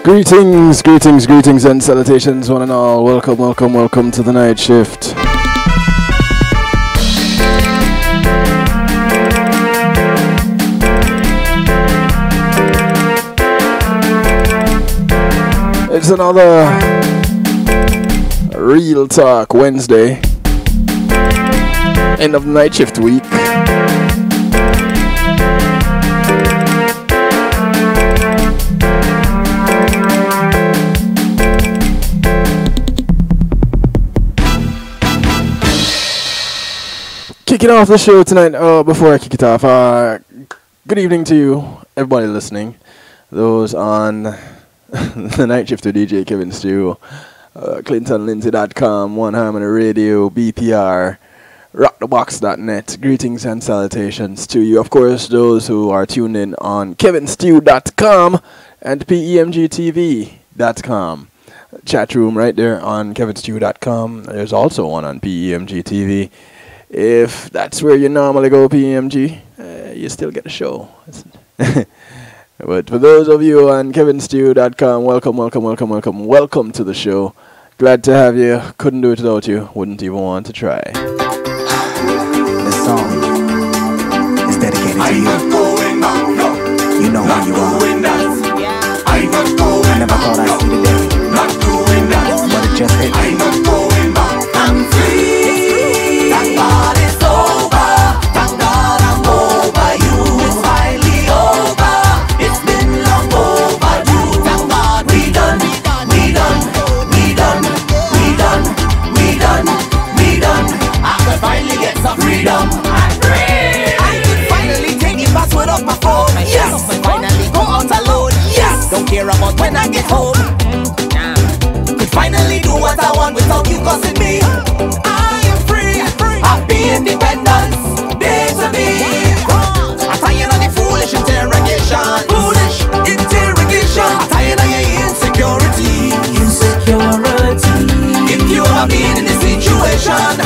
Greetings, greetings, greetings, and salutations, one and all. Welcome, welcome, welcome to the night shift. It's another Real Talk Wednesday, end of night shift week. Kicking off the show tonight. Before I kick it off, good evening to you, everybody listening. Those on the night shift with DJ Kevin Stew, ClintonLindsay.com, One Harmony Radio, BPR, RockTheBox.net. Greetings and salutations to you. Of course, those who are tuned in on KevinStew.com and PEMGTV.com. Chat room right there on KevinStew.com. There's also one on PEMGTV. If that's where you normally go, PMG, you still get a show. But for those of you on KevinStew.com, welcome, welcome, welcome, welcome, welcome to the show. Glad to have you. Couldn't do it without you. Wouldn't even want to try. This song is dedicated to you. You know who you are. I never thought I'd see the day, but it just hit me. I'm free. Thank God it's over. Thank God I'm over you. It's finally over. It's been long overdue. Thank God we done, we done, we done, we done, we done, we done. I could finally get some freedom. I'm free. I could finally take the password off my phone. Yes. Finally go out alone. Yes. Don't care about when I get home. Could finally do what I want without you causing me. Happy independence, day to me. I'm tired of the foolish interrogation. Foolish interrogation. I'm tired of your insecurity. Insecurity. If you have been in this situation,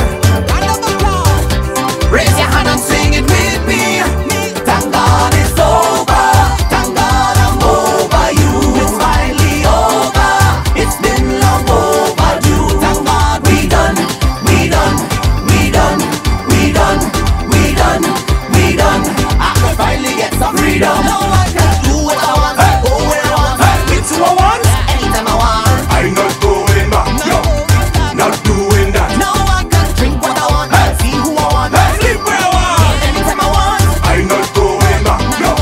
raise your hand and sing it with me. Thank God it's over. Thank God I'm over you. It's finally over. It's been long overdue. Thank God we done, we done. We done, we done, we done, we done. I can finally get some freedom. No one can do what I want, go where I want, with who I want, anytime I want. I'm not going back, no, not doing that. No one can drink what I want, see who I want, sleep where I want, anytime I want. I'm not going back, no,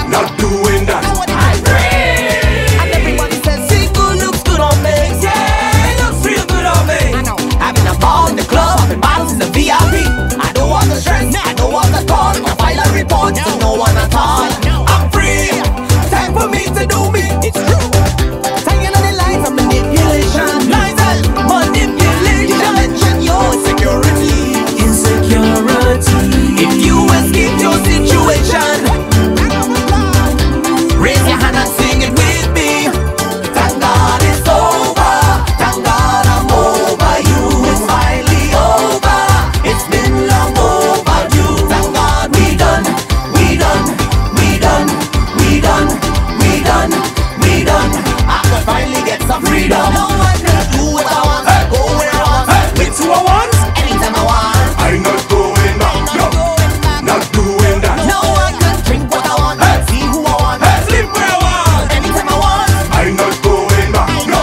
not doing that. I'm free. And everybody says single looks good on me. Yeah, it looks real good on me. I know. Having a ball in the club, having bottles in the VIP. I don't want the stress, I don't want the thought. I file a report to no one at all. I'm free, time for me to do me. It's true. Tired of the lies of manipulation. Lies and manipulation. Did I mention your insecurity? Insecurity. If you escape your situation, raise your hand and sing it with me. Thank God it's over. Thank God I'm over you. It's finally over. It's been long overdue. Thank God we done, we done, we done, we done, we done, we done. I can finally get some freedom. No one can do what I want, go where I want, with who I want, anytime I want. I'm not going back, no, not doing that. No one can drink what I want, see who I want, Sleep where I want, anytime I want. I'm not going back, no,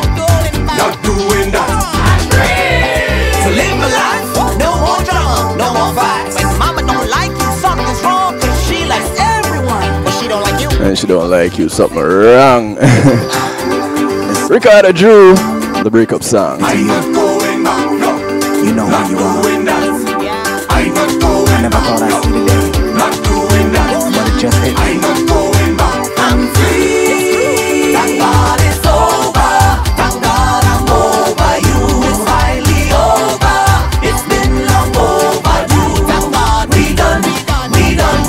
not doing that. I'm free to live my life. No more drama, no more fights. When mama don't like you, something's wrong. Cause she likes everyone, but she don't like you. And she don't like you, something wrong. Ricardo Drew, the breakup song. I'm not going back, no, You know not who you are. doing that. I'm not I going never thought I'd see the day, not doing that. but it just hit me. I'm not going back. I'm free. Thank God it's over. Thank God I'm over you. It's finally over. It's been long overdue. Thank God we done, we done,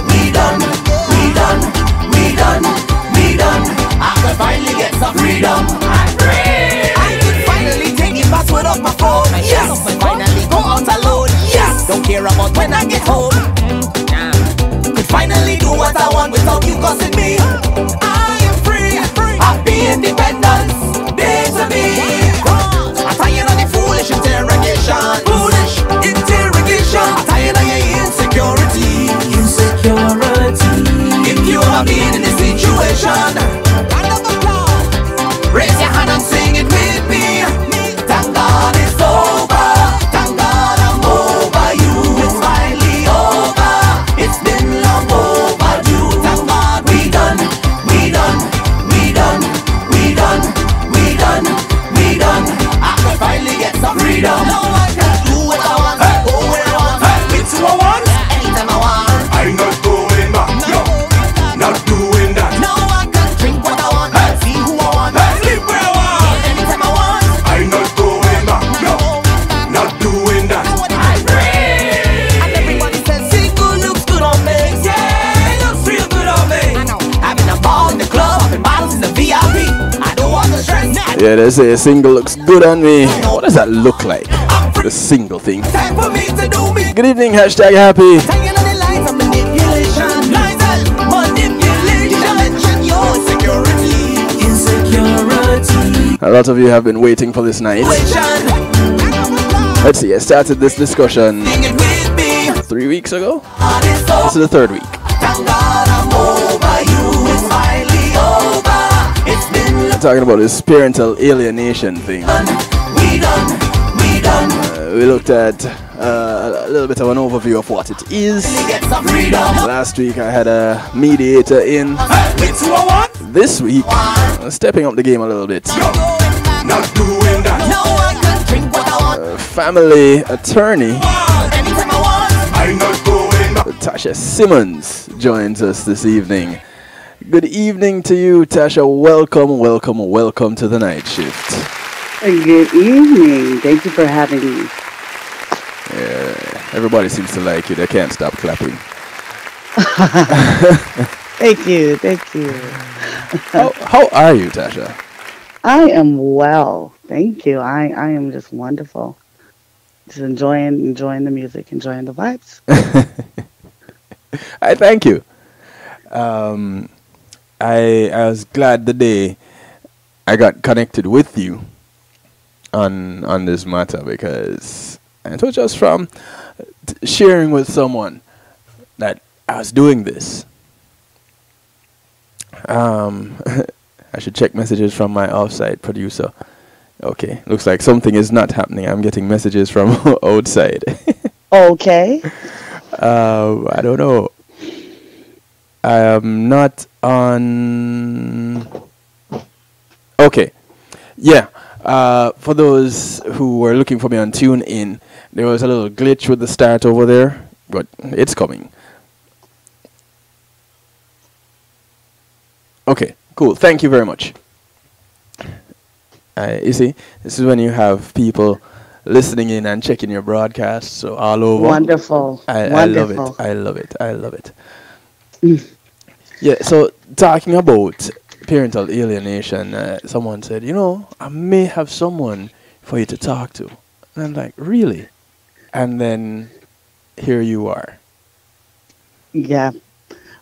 we done, we done, we done, we done. I can finally get some freedom. I'm free. I can finally take the password off my phone. Yes. Finally go out alone. Yes. Don't care about when I get home. Could finally do what I want without you causing me. I am free. Happy independence day to me. I'm tired of the foolish interrogation. Foolish interrogation. I'm tired of your insecurity. If you ever been in this situation, raise your hand and sing it with me. Thank God it's over. Thank God I'm over you. It's finally over. It's been long overdue. Thank God we done. We done. We done. We done. We done. We done. I can finally get some freedom. No one can do what I want. Go where I want. With who I want. Anytime I want. I'm not going back. No, not doing that. No one can drink what I want. See who I want. Sleep where I want. Anytime I want. I'm not going back. No, not doing that. I'm free. And everybody says single looks good on me. Yeah, it looks real good on me. Having a ball in the club, having bottles in the VIP. I don't want the stress. Yeah, they say a single looks good on me. What does that look like? I'm free. The single thing. Time for me to do me. Good evening, hashtag happy. Hanging on the lines of manipulation. Lines of manipulation. You mention your insecurity. Insecurity. A lot of you have been waiting for this night. Let's see, I started this discussion Sing it with me. 3 weeks ago. God is over. This is the third week. Thank God I'm over you. It's finally over. It's been long. Talking about this parental alienation thing. We done. We done. We looked at a little bit of an overview of what it is. Get some freedom. Last week I had a mediator in. With who I want. This week, stepping up the game a little bit. Not doing that. No one can drink what I want. Family attorney Anytime I want. I'm not going back. Tasha Simmonds joins us this evening. Good evening to you, Tasha. Welcome, welcome, welcome to the night shift. Good evening. Thank you for having me. Everybody seems to like you. They can't stop clapping. Thank you. Thank you. How are you, Tasha? I am well. Thank you. I am just wonderful. Just enjoying the music, enjoying the vibes. I thank you. I was glad the day I got connected with you on this matter, because it was just from sharing with someone that I was doing this. I should check messages from my offsite producer. Okay, looks like something is not happening. I'm getting messages from outside. Okay. I don't know. I am not on. Okay. Yeah. For those who were looking for me on TuneIn, there was a little glitch with the start over there, but it's coming. Okay, cool. Thank you very much. You see, this is when you have people listening in and checking your broadcasts, so all over. Wonderful. I love it. Wonderful. I love it. I love it. Yeah, so talking about parental alienation, someone said, I may have someone for you to talk to. And I'm like, really? And then here you are. Yeah.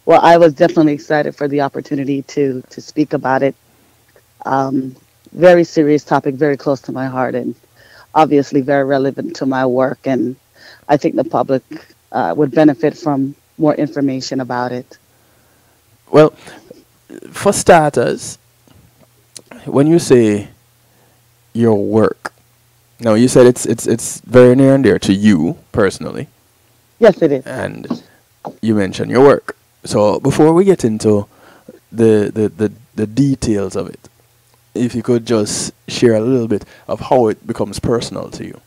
Well, I was definitely excited for the opportunity to speak about it. Very serious topic, very close to my heart, and obviously very relevant to my work. And I think the public would benefit from more information about it. Well, for starters, when you say your work, now you said it's very near and dear to you personally. Yes, it is. And you mentioned your work. So before we get into the details of it, if you could just share a little bit of how it becomes personal to you.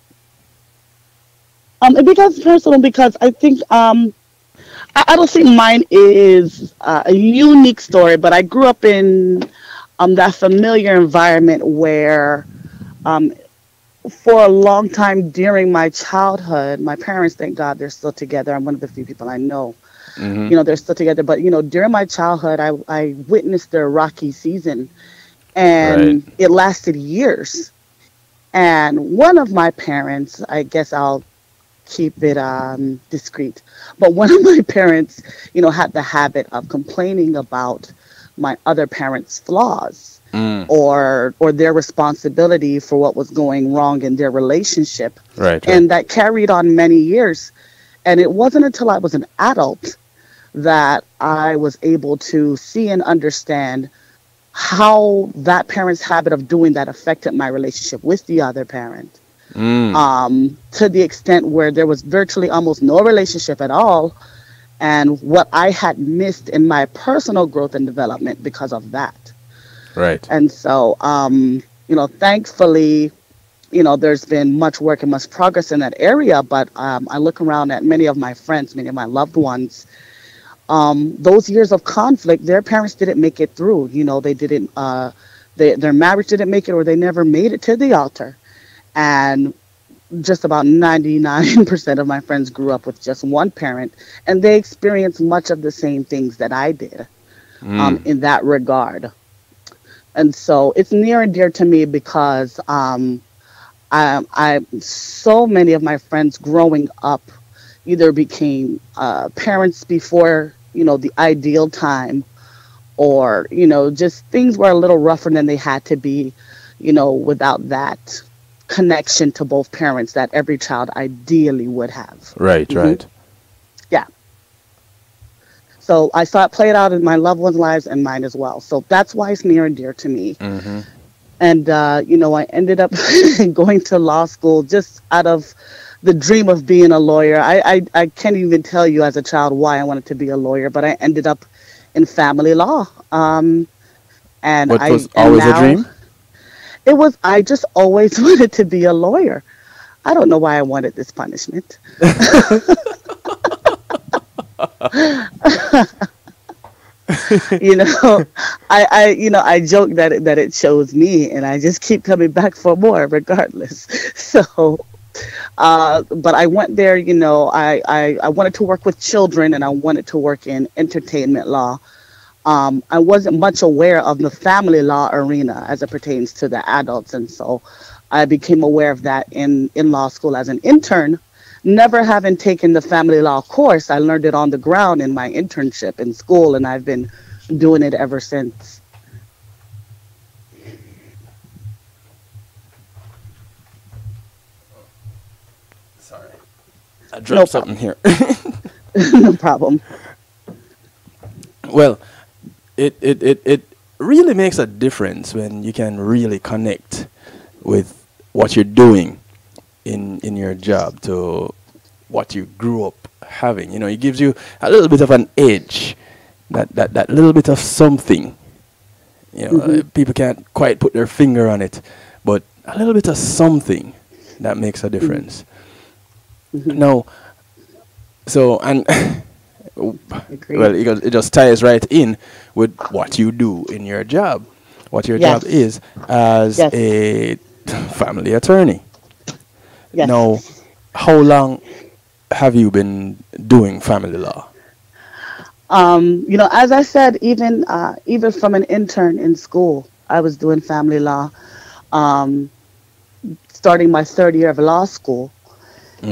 It becomes personal because I think I don't think mine is a unique story, but I grew up in that familiar environment where for a long time during my childhood, my parents, thank God, they're still together. I'm one of the few people I know. Mm-hmm. They're still together. But, during my childhood, I witnessed their rocky season, and it lasted years. And one of my parents, I guess I'll keep it discreet, but one of my parents, had the habit of complaining about my other parents' flaws. Mm. or their responsibility for what was going wrong in their relationship. Right. And that carried on many years. And it wasn't until I was an adult that I was able to see and understand how that parent's habit of doing that affected my relationship with the other parent. To the extent where there was virtually almost no relationship at all, and what I had missed in my personal growth and development because of that. Right. And so, thankfully, there's been much work and much progress in that area, but I look around at many of my friends, many of my loved ones, those years of conflict, their parents didn't make it through. They didn't, their marriage didn't make it, or they never made it to the altar. And just about 99% of my friends grew up with just one parent, and they experienced much of the same things that I did in that regard. And so it's near and dear to me because so many of my friends growing up either became parents before, the ideal time, or, just things were a little rougher than they had to be, without that connection to both parents that every child ideally would have. Right, right. Yeah. So I saw it played out in my loved ones' lives and mine as well. So that's why it's near and dear to me. And, I ended up going to law school just out of the dream of being a lawyer. I can't even tell you as a child why I wanted to be a lawyer, but I ended up in family law. And What was always a dream? It was, I just always wanted to be a lawyer. I don't know why I wanted this punishment. I joke that it chose me, and I just keep coming back for more regardless. So, but I went there, I wanted to work with children, and I wanted to work in entertainment law. I wasn't much aware of the family law arena as it pertains to the adults. And so I became aware of that in law school as an intern. Never having taken the family law course, I learned it on the ground in my internship in school, and I've been doing it ever since. Sorry. I dropped something here. No problem. Well, it really makes a difference when you can really connect with what you're doing in your job to what you grew up having. It gives you a little bit of an edge, that little bit of something. People can't quite put their finger on it, but a little bit of something that makes a difference. Now, so, and well, it just ties right in with what you do in your job, what your job is as a family attorney. Yes. Now, how long have you been doing family law? As I said, even from an intern in school, I was doing family law. Starting my third year of law school,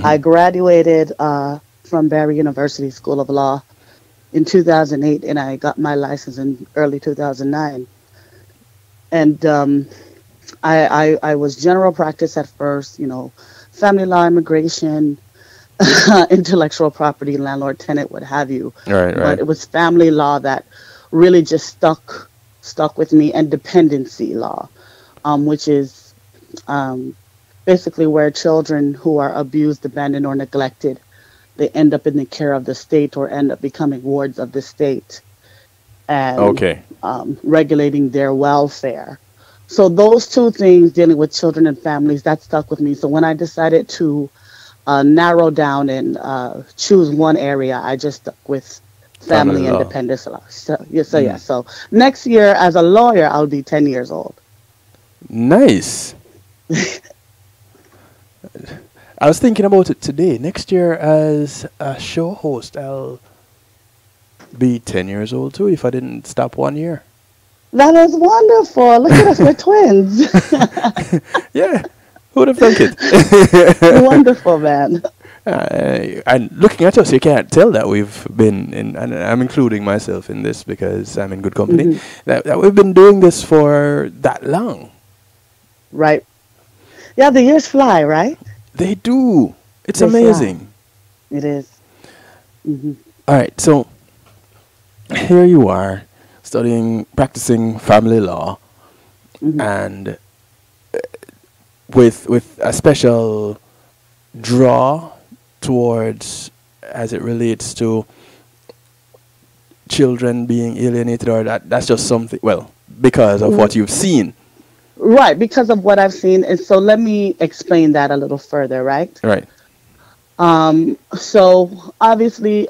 I graduated from Barry University School of Law in 2008, and I got my license in early 2009. And I was general practice at first, family law, immigration, intellectual property, landlord, tenant, what have you. Right. But it was family law that really just stuck with me, and dependency law, which is basically where children who are abused, abandoned, or neglected, they end up in the care of the state or end up becoming wards of the state, and regulating their welfare. So those two things, dealing with children and families, that stuck with me. So when I decided to narrow down and choose one area, I just stuck with family and dependence law. So next year as a lawyer, I'll be 10 years old. Nice. I was thinking about it today. Next year as a show host, I'll be 10 years old too if I didn't stop 1 year. That is wonderful. Look at us, we're twins. Yeah, who would have thunk it? Wonderful, man. And looking at us, you can't tell that we've been in, and I'm including myself in this because I'm in good company, that we've been doing this for that long. Right. Yeah, the years fly, right? They do. It's They fly. amazing. It is. Hmm. All right, so here you are studying, practicing family law, and with a special draw towards as it relates to children being alienated, or that's just something, well, because of what you've seen. Right, because of what I've seen. And so let me explain that a little further, right? Right. So obviously,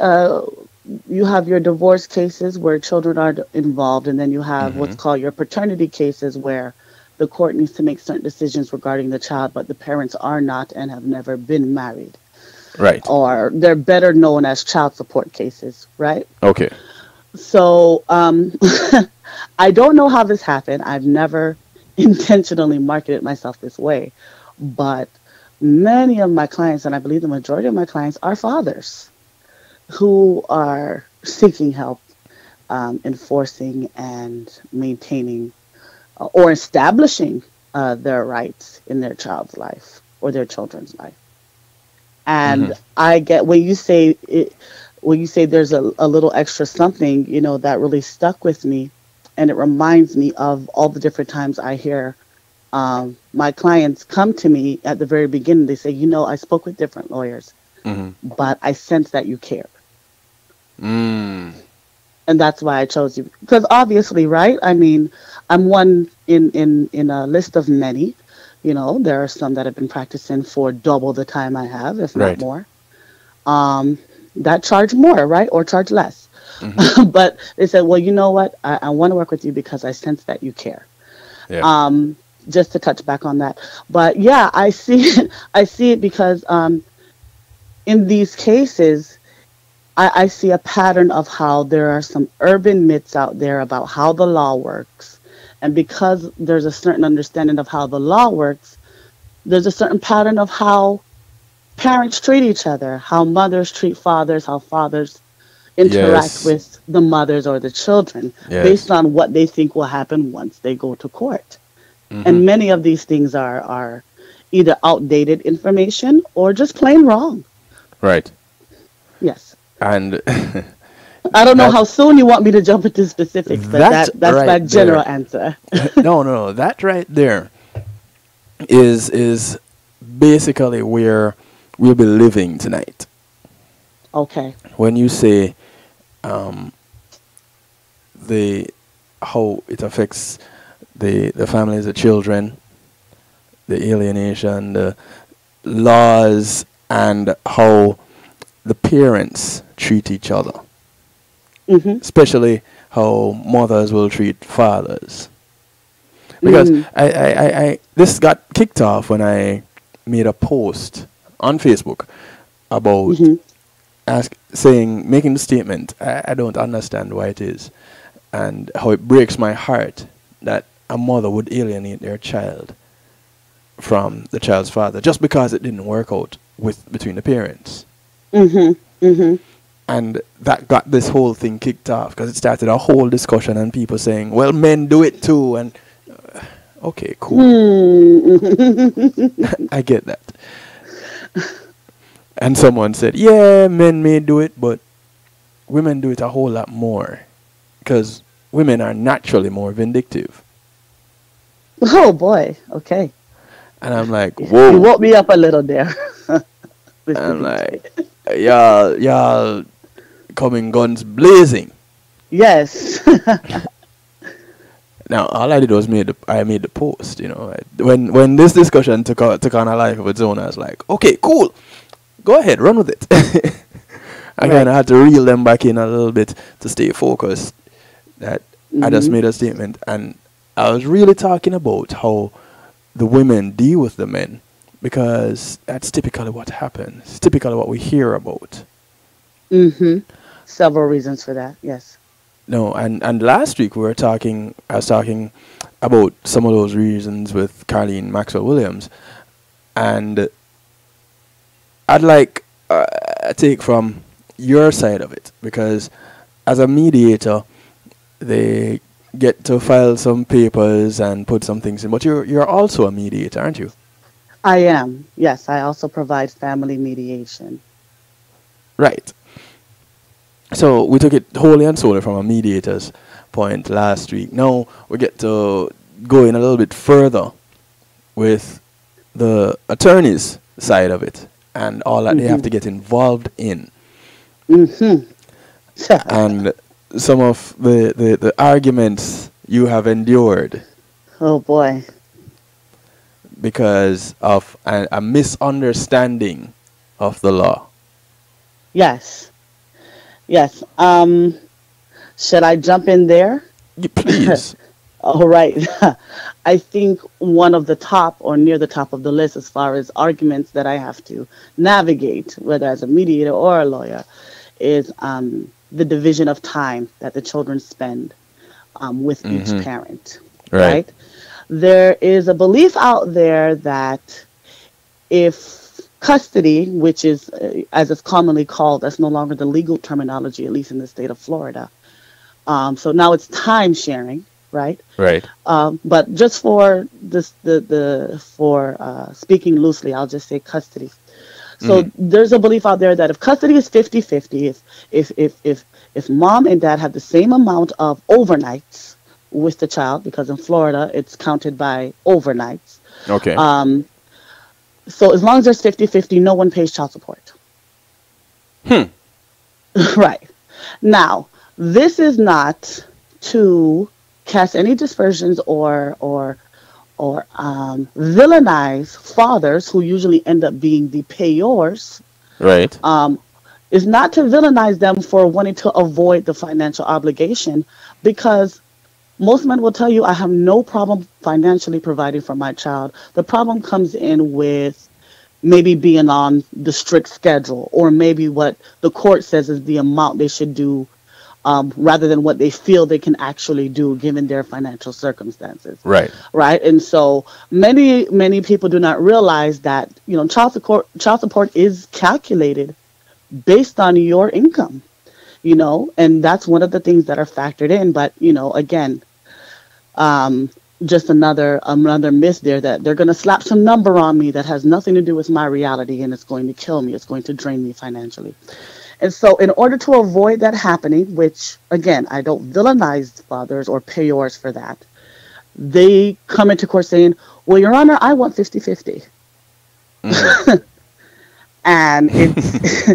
you have your divorce cases where children are involved, and then you have what's called your paternity cases where the court needs to make certain decisions regarding the child, but the parents are not and have never been married. Right. Or they're better known as child support cases, right? Okay. So I don't know how this happened. I've never intentionally marketed myself this way, but many of my clients, and I believe the majority of my clients, are fathers who are seeking help enforcing and maintaining or establishing their rights in their child's life or their children's life. And I get when you say it, when you say there's a little extra something, you know, that really stuck with me, and it reminds me of all the different times I hear my clients come to me at the very beginning. They say, you know, I spoke with different lawyers, but I sense that you care. And that's why I chose you. Because obviously, right? I mean, I'm one in a list of many. You know, there are some that have been practicing for double the time I have, if not more. That charge more, right? Or charge less. But they said, well, you know what? I want to work with you because I sense that you care. Yeah. Just to touch back on that. But yeah, I see it. I see it because in these cases, I see a pattern of how there are some urban myths out there about how the law works. And because there's a certain understanding of how the law works, there's a certain pattern of how parents treat each other, how mothers treat fathers, how fathers interact with the mothers or the children based on what they think will happen once they go to court. And many of these things are either outdated information or just plain wrong. Right. Yes. And I don't know how soon you want me to jump into specifics, but that's right my general answer. No. That right there is basically where we'll be living tonight. Okay. When you say how it affects the families, the children, the alienation, the laws, and how the parents treat each other. Especially how mothers will treat fathers. Because I this got kicked off when I made a post on Facebook about making the statement, I don't understand why it is, and how it breaks my heart that a mother would alienate their child from the child's father just because it didn't work out between the parents. And that got this whole thing kicked off because it started a whole discussion and people saying, well, men do it too. And okay, cool. I get that. And someone said, yeah, men may do it, but women do it a whole lot more because women are naturally more vindictive. Oh, boy. Okay. And I'm like, whoa. You woke me up a little there. I'm like, y'all coming guns blazing. Yes. Now, all I did was I made the post, you know. When this discussion took on a life of its own, I was like, okay, cool. Go ahead, run with it. Again, I had to reel them back in a little bit to stay focused. That I just made a statement, and I was really talking about how the women deal with the men, because that's typically what happens. It's typically what we hear about. Several reasons for that, yes. No, and last week I was talking about some of those reasons with Carleen Maxwell Williams, and I'd like take from your side of it, because as a mediator, they get to file some papers and put some things in. But you're also a mediator, aren't you? I am. Yes, I also provide family mediation. Right. So we took it wholly and solely from a mediator's point last week. Now we get to go in a little bit further with the attorney's side of it and all that they have to get involved in. And some of the arguments you have endured Oh boy. because of a misunderstanding of the law. Yes. Yes. Should I jump in there? Please. All right. I think one of the top or near the top of the list as far as arguments that I have to navigate, whether as a mediator or a lawyer, is the division of time that the children spend with each parent. Right. There is a belief out there that if custody, which is, as it's commonly called, that's no longer the legal terminology, at least in the state of Florida. So now it's time sharing, right? Right. But just for this, speaking loosely, I'll just say custody. So there's a belief out there that if custody is 50-50, if mom and dad have the same amount of overnights with the child, because in Florida it's counted by overnights. Okay. So as long as there's 50-50, no one pays child support. Right. Now, this is not to cast any dispersions or villainize fathers who usually end up being the payors. Right. Is not to villainize them for wanting to avoid the financial obligation, because most men will tell you, I have no problem financially providing for my child. The problem comes in with maybe being on the strict schedule, or maybe what the court says is the amount they should do, rather than what they feel they can actually do given their financial circumstances. Right. Right. And so many people do not realize that, child support is calculated based on your income, and that's one of the things that are factored in. But, again, just another myth there, that they're going to slap some number on me that has nothing to do with my reality, and it's going to kill me. It's going to drain me financially. And so in order to avoid that happening, which, again, I don't villainize fathers or payors for that, they come into court saying, well, Your Honor, I want 50-50. And it's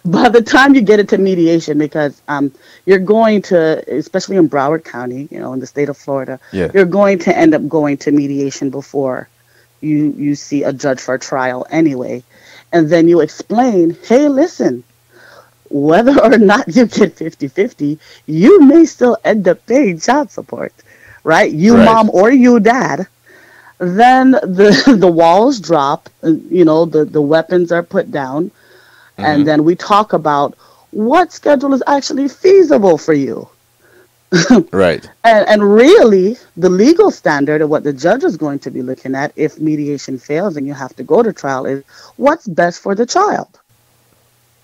by the time you get into mediation, because you're going to, especially in Broward County, in the state of Florida, you're going to end up going to mediation before you see a judge for a trial anyway. And then you explain, hey, listen, whether or not you get 50-50, you may still end up paying child support, right? You mom or you dad. Then the walls drop, the weapons are put down, and then we talk about what schedule is actually feasible for you. Right. And really, the legal standard of what the judge is going to be looking at if mediation fails and you have to go to trial is what's best for the child.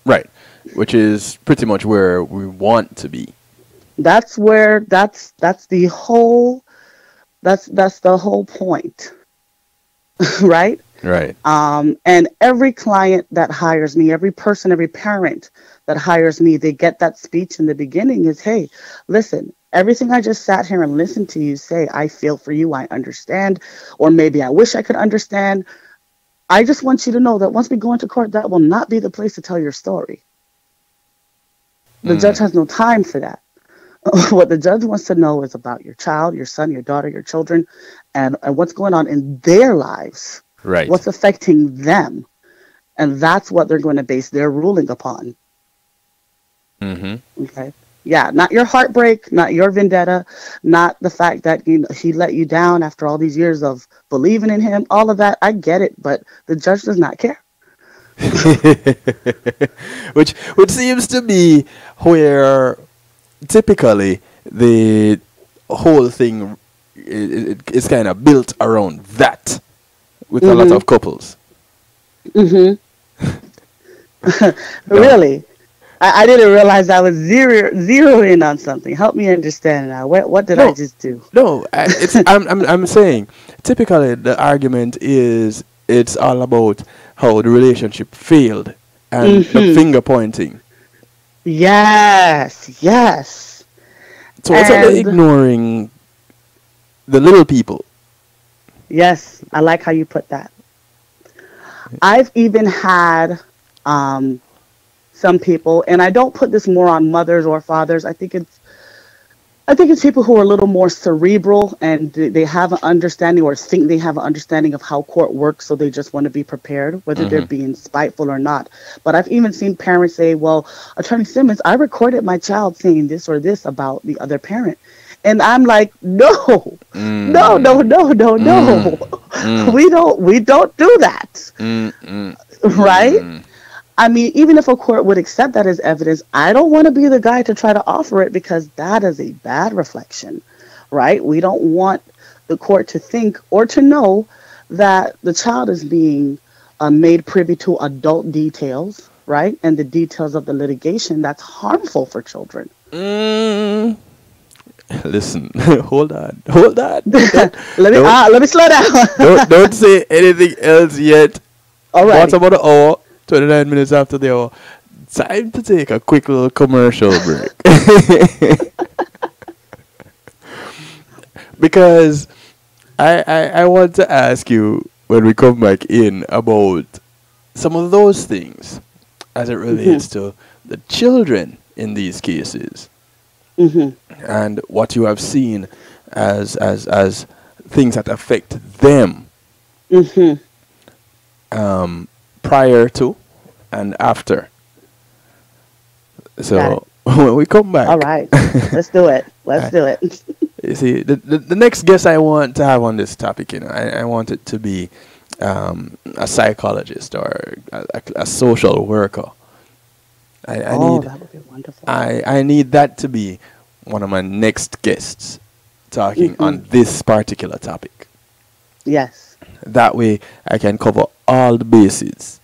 Right. Which is pretty much where we want to be. That's the whole point. Right? Right. And every client that hires me, every person, every parent that hires me, they get that speech in the beginning is, hey, listen, everything I just sat here and listened to you say, I feel for you, I understand, or maybe I wish I could understand. I just want you to know that once we go into court, that will not be the place to tell your story. The judge has no time for that. What the judge wants to know is about your child, your son, your daughter, your children, and what's going on in their lives. Right. What's affecting them. And that's what they're going to base their ruling upon. Okay. Yeah, not your heartbreak, not your vendetta, not the fact that he let you down after all these years of believing in him. All of that, I get it, but the judge does not care. which seems to be where typically the whole thing is kind of built around that with a lot of couples. Really. I didn't realize I was zeroing on something. Help me understand now. What did I No, just do? no. I'm saying typically the argument is it's all about how the relationship failed and the Hmm. finger pointing. Yes, yes. So it's like they're And ignoring the little people. yes, I like how you put that. I've even had um, some people, and I don't put this more on mothers or fathers. I think it's people who are a little more cerebral and they have an understanding or think they have an understanding of how court works, so they just want to be prepared, whether they're Hmm. being spiteful or not. But I've even seen parents say, "Well, Attorney Simmons, I recorded my child saying this or this about the other parent," and I'm like, "No, no, no, Mm, no, no, mm, no, mm, we don't do that, mm, mm, right?" mm. I mean, even if a court would accept that as evidence, I don't want to be the guy to try to offer it because that is a bad reflection, right? We don't want the court to think or to know that the child is being made privy to adult details, right? And the details of the litigation that's harmful for children. Mm. Listen, hold on. let me Don't, let me slow down. don't say anything else yet. What's Alrighty. about an hour? 29 minutes after the hour. Time to take a quick little commercial break. Because I want to ask you when we come back in about some of those things as it Mhm. relates to the children in these cases Mhm. and what you have seen as things that affect them Mhm. prior to and after. Got it. So when we come All back, right. Let's do it. Let's I, do it. you see, the next guest I want to have on this topic, I want it to be a psychologist or a social worker. I Oh, need that would be wonderful. I need that to be one of my next guests talking Mhm. on this particular topic. Yes. That way I can cover all the bases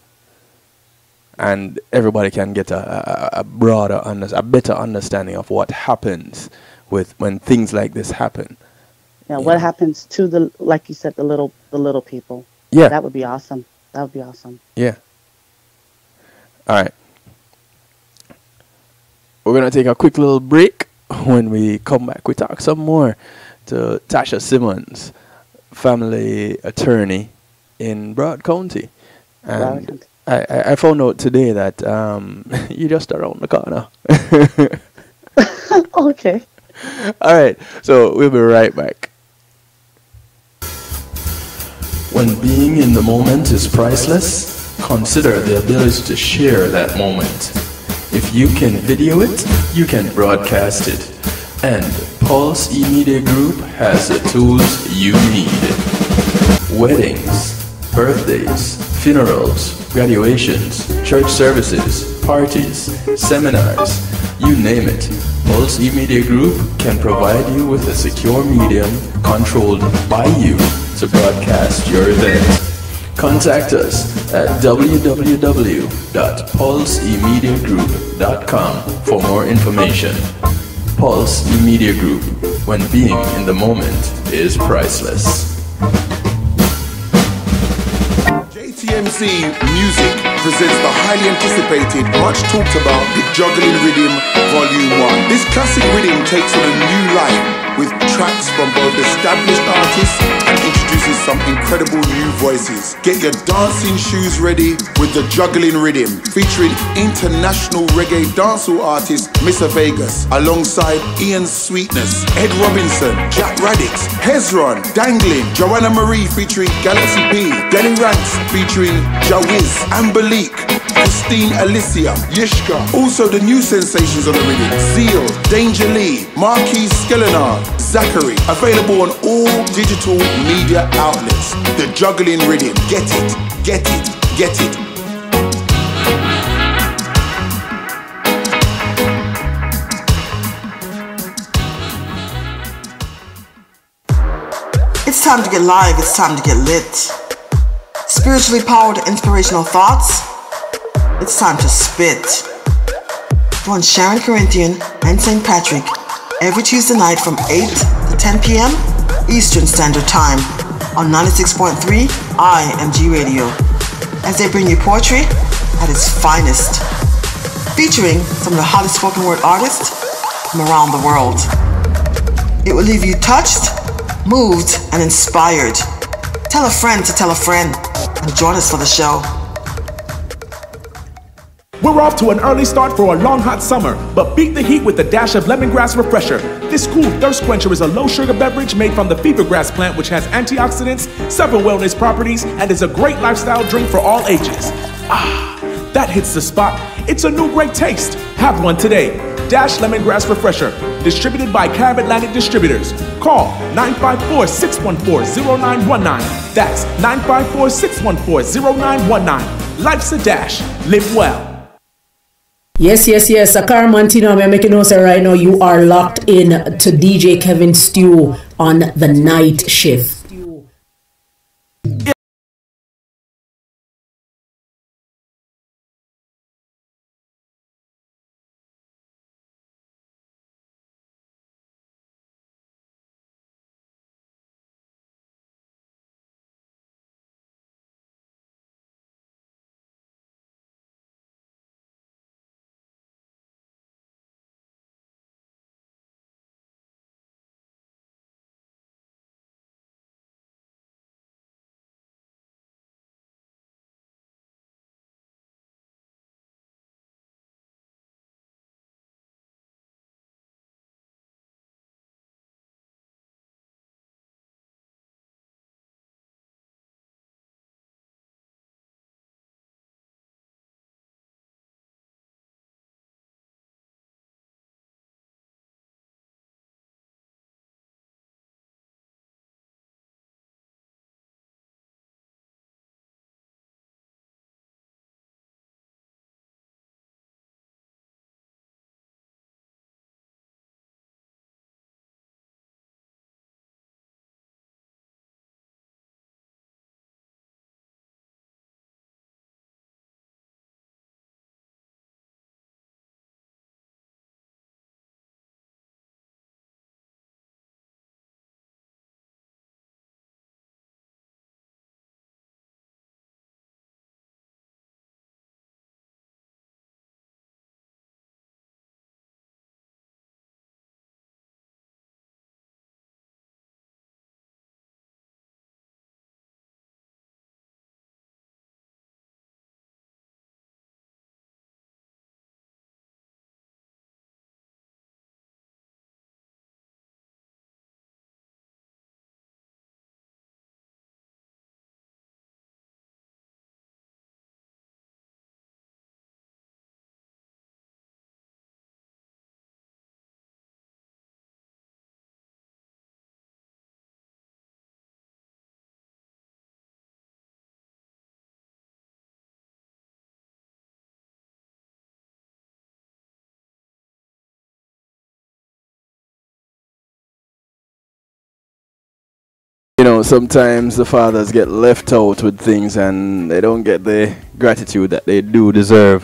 and everybody can get a broader, a better understanding of what happens with when things like this happen. Yeah, You what know? happens to the, like you said, the little people? Yeah, That would be awesome. That would be awesome. yeah. All right. We're gonna take a quick little break. When we come back, we talk some more to Tasha Simmonds, family attorney in Broad County, and Broward I found out today that you're just around the corner. Okay. All right, so we'll be right back. When being in the moment is priceless, consider the ability to share that moment. If you can video it, you can broadcast it. And Pulse E-Media Group has the tools you need. Weddings, birthdays, funerals, graduations, church services, parties, seminars, you name it. Pulse E-Media Group can provide you with a secure medium controlled by you to broadcast your event. Contact us at www.pulseemediagroup.com for more information. Pulse E-Media Group, when being in the moment is priceless. JTMC Music presents the highly anticipated, much talked about, The Juggling Rhythm Volume 1. This classic rhythm takes on a new life with tracks from both established artists and introduces some incredible new voices. Get your dancing shoes ready with The Juggling Rhythm, featuring international reggae dancehall artist Mr. Vegas, alongside Ian Sweetness, Ed Robinson, Jack Radix, Hezron, Dangling, Joanna Marie featuring Galaxy P, Denny Ranks featuring Jawiz, Ambalik, Christine Alicia, Yishka. Also the new sensations on the rhythm: Zeal, Danger Lee, Marquis Skelenar, Zachary. Available on all digital media outlets. The Juggling Rhythm. Get it, get it, get it. It's time to get live, it's time to get lit. Spiritually powered inspirational thoughts, It's time to spit. Join Sharon Corinthian and St. Patrick every Tuesday night from 8 to 10 p.m. Eastern Standard Time on 96.3 IMG Radio as they bring you poetry at its finest, featuring some of the hottest spoken word artists from around the world. It will leave you touched, moved, and inspired. Tell a friend to tell a friend and join us for the show. We're off to an early start for a long hot summer, but beat the heat with a dash of lemongrass refresher. This cool thirst quencher is a low sugar beverage made from the fevergrass plant, which has antioxidants, several wellness properties, and is a great lifestyle drink for all ages. Ah, that hits the spot. It's a new great taste. Have one today. Dash Lemongrass Refresher, distributed by Carib Atlantic Distributors. Call 954-614-0919. That's 954-614-0919. Life's a dash. Live well. Yes. Akar Mantino, I'm making notes right now. You are locked in to DJ Kevin Stew on the night shift. You know, sometimes the fathers get left out with things and they don't get the gratitude that they do deserve.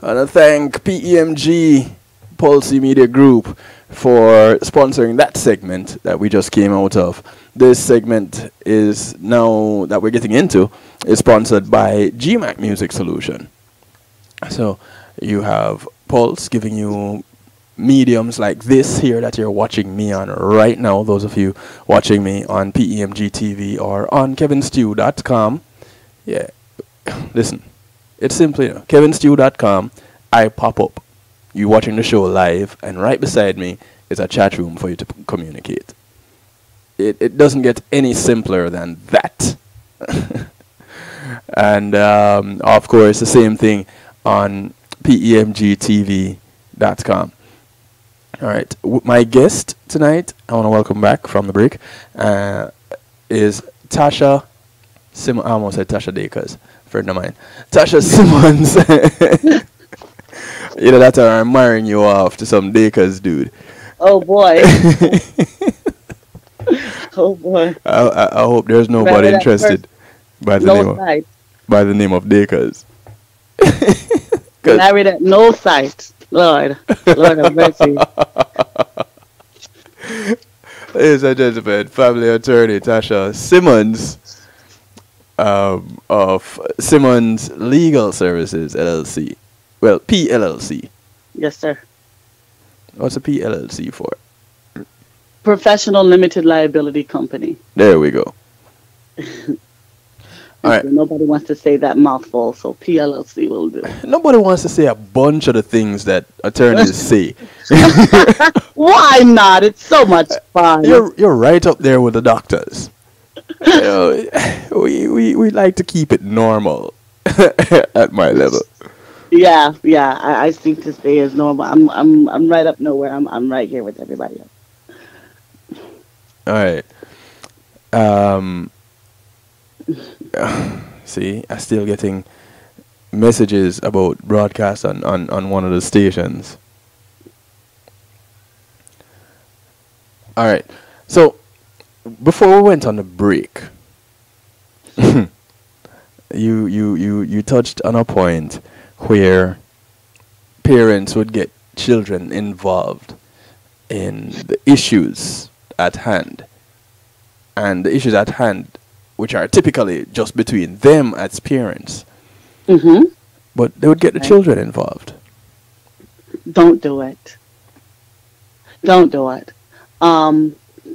And I thank PEMG Policy Media Group for sponsoring that segment that we just came out of. This segment is now that we're getting into is sponsored by GMAC Music Solution. So you have Pulse giving you mediums like this here that you're watching me on right now, those of you watching me on PEMG TV or on kevinstew.com. Yeah, listen, it's simply kevinstew.com. I pop up, you watching the show live, and right beside me is a chat room for you to communicate. It doesn't get any simpler than that. And of course the same thing on PEMGTV.com. All right, my guest tonight, I want to welcome back from the break, is Tasha Simmonds. I almost said Tasha Dakers, friend of mine. Tasha Simmonds. You know, that's how I'm marrying you off to some Dakers dude. Oh, boy. Oh, boy. I hope there's nobody interested by the name of Dakers. Married at no sight. Lord. Lord have mercy. Ladies and gentlemen, family attorney Tasha Simmonds of Simmonds Legal Services LLC. Well, PLLC. Yes, sir. What's a PLLC for? Professional Limited Liability Company. There we go. All right. Nobody wants to say that mouthful, so PLLC will do. Nobody wants to say a bunch of the things that attorneys say. Why not? It's so much fun. You're right up there with the doctors. You know, we like to keep it normal at my level. Yeah. I seem to stay as normal. I'm right up nowhere. I'm right here with everybody else. All right. See, I'm still getting messages about broadcast on one of the stations. All right. So before we went on the break, you touched on a point where parents would get children involved in the issues at hand. And the issues at hand, which are typically just between them as parents. Mm-hmm. But they would get the children involved. Don't do it. Don't do it.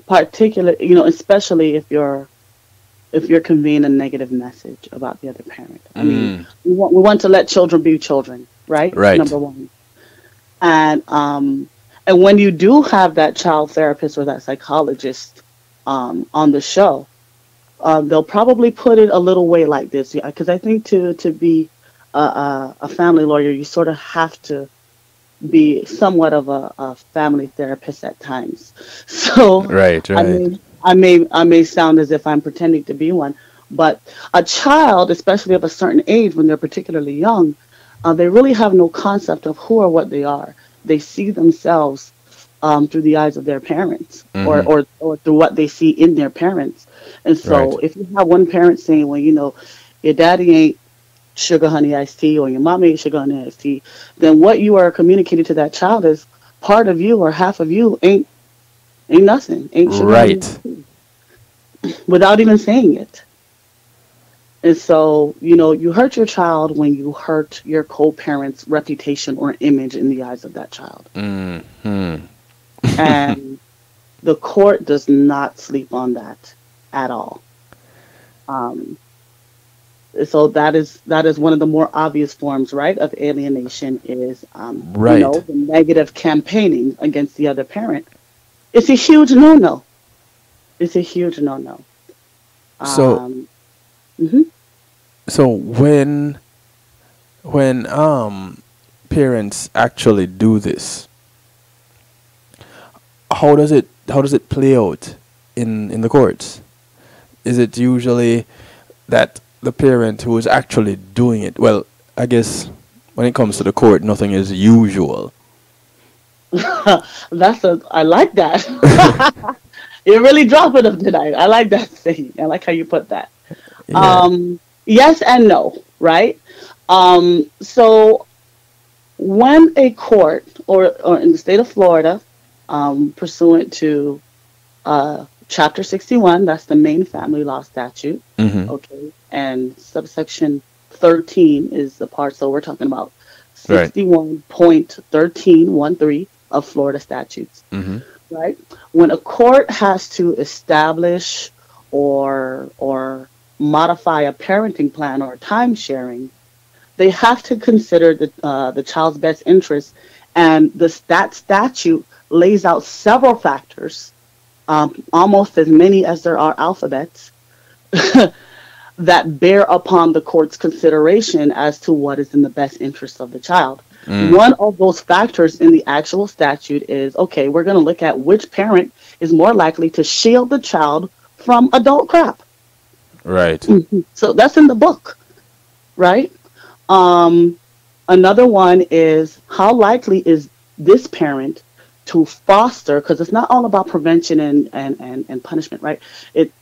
Particularly, especially if you're conveying a negative message about the other parent. I mean, we want to let children be children, right? Right. Number one. And when you do have that child therapist or that psychologist on the show, they'll probably put it a little way like this, because I think to be a family lawyer, you sort of have to be somewhat of a family therapist at times. So right. I may sound as if I'm pretending to be one, but a child, especially of a certain age, when they're particularly young, they really have no concept of who or what they are. They see themselves through the eyes of their parents, or through what they see in their parents. And so if you have one parent saying, well, your daddy ain't sugar honey iced tea, or your mom ain't sugar honey iced tea, then what you are communicating to that child is part of you or half of you ain't nothing, ain't sugar honey iced tea, without even saying it. And so, you hurt your child when you hurt your co-parent's reputation or image in the eyes of that child. Mm-hmm. And the court does not sleep on that at all. So that is one of the more obvious forms, right, of alienation is, the negative campaigning against the other parent. It's a huge no-no. It's a huge no-no. So when parents actually do this, how does it play out in the courts? Is it usually that the parent who is actually doing it? Well, I guess when it comes to the court, nothing is usual. I like that. You're really dropping them tonight. I like that saying. I like how you put that. Yeah. Yes and no, right? So when a court or in the state of Florida, pursuant to Chapter 61, that's the main family law statute, okay, and subsection 13 is the part, so we're talking about 61.1313 of Florida statutes, right? When a court has to establish or modify a parenting plan or time sharing, they have to consider the child's best interest, and that statute lays out several factors, almost as many as there are alphabets, that bear upon the court's consideration as to what is in the best interest of the child. One of those factors in the actual statute is, okay, we're going to look at which parent is more likely to shield the child from adult crap. Right. So that's in the book, right? Another one is, how likely is this parent to foster, because it's not all about prevention and punishment, right?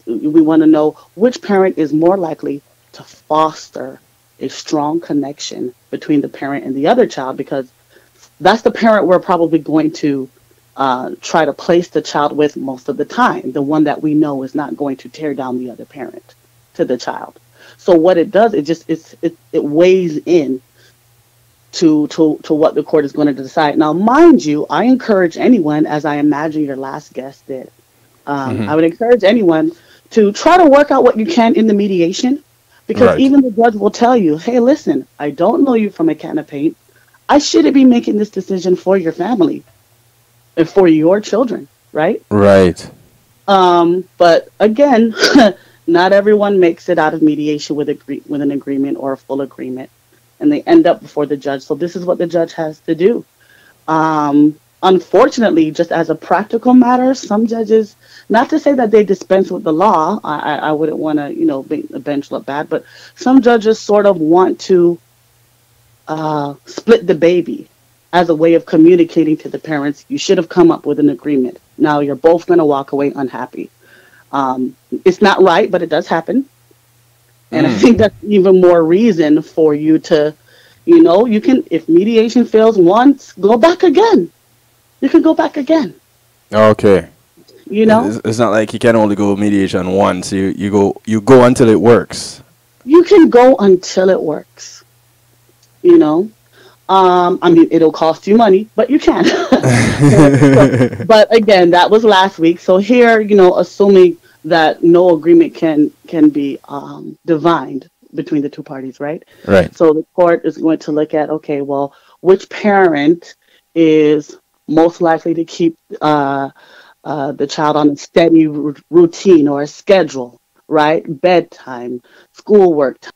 We want to know which parent is more likely to foster a strong connection between the parent and the other child, because that's the parent we're probably going to try to place the child with most of the time, the one that we know is not going to tear down the other parent to the child. So what it does, it weighs in to what the court is going to decide. Now, mind you, I encourage anyone, as I imagine your last guest did, I would encourage anyone to try to work out what you can in the mediation, because Right. even the judge will tell you, hey, listen, I don't know you from a can of paint. I shouldn't be making this decision for your family and for your children, right? Right. But again, not everyone makes it out of mediation with an agreement or a full agreement, and they end up before the judge. So this is what the judge has to do. Unfortunately, just as a practical matter, some judges, not to say that they dispense with the law, I wouldn't want to, make the bench look bad, but some judges sort of want to split the baby as a way of communicating to the parents, you should have come up with an agreement. Now you're both going to walk away unhappy. It's not right, but it does happen. And I think that's even more reason for you to, you can, if mediation fails once, go back again. You can go back again. Okay. It's not like you can only go mediation once. You go until it works. You can go until it works. I mean, it'll cost you money, but you can. But again, that was last week. So here, assuming that no agreement can be divined between the two parties, right? Right. So the court is going to look at, okay, well, which parent is most likely to keep the child on a steady routine or a schedule, right? Bedtime, schoolwork time.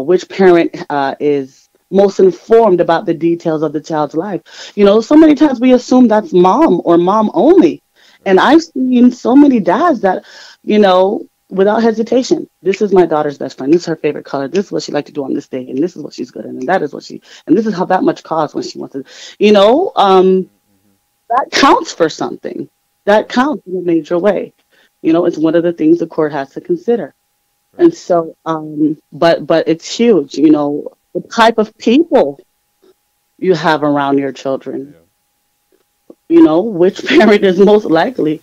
Which parent is most informed about the details of the child's life. So many times we assume that's mom or mom only. And I've seen so many dads that, without hesitation, this is my daughter's best friend. This is her favorite color. This is what she likes to do on this day. And this is what she's good at. And that is and this is how that much costs when she wants to, that counts for something. That counts in a major way. It's one of the things the court has to consider. And so, but it's huge, the type of people you have around your children. Which parent is most likely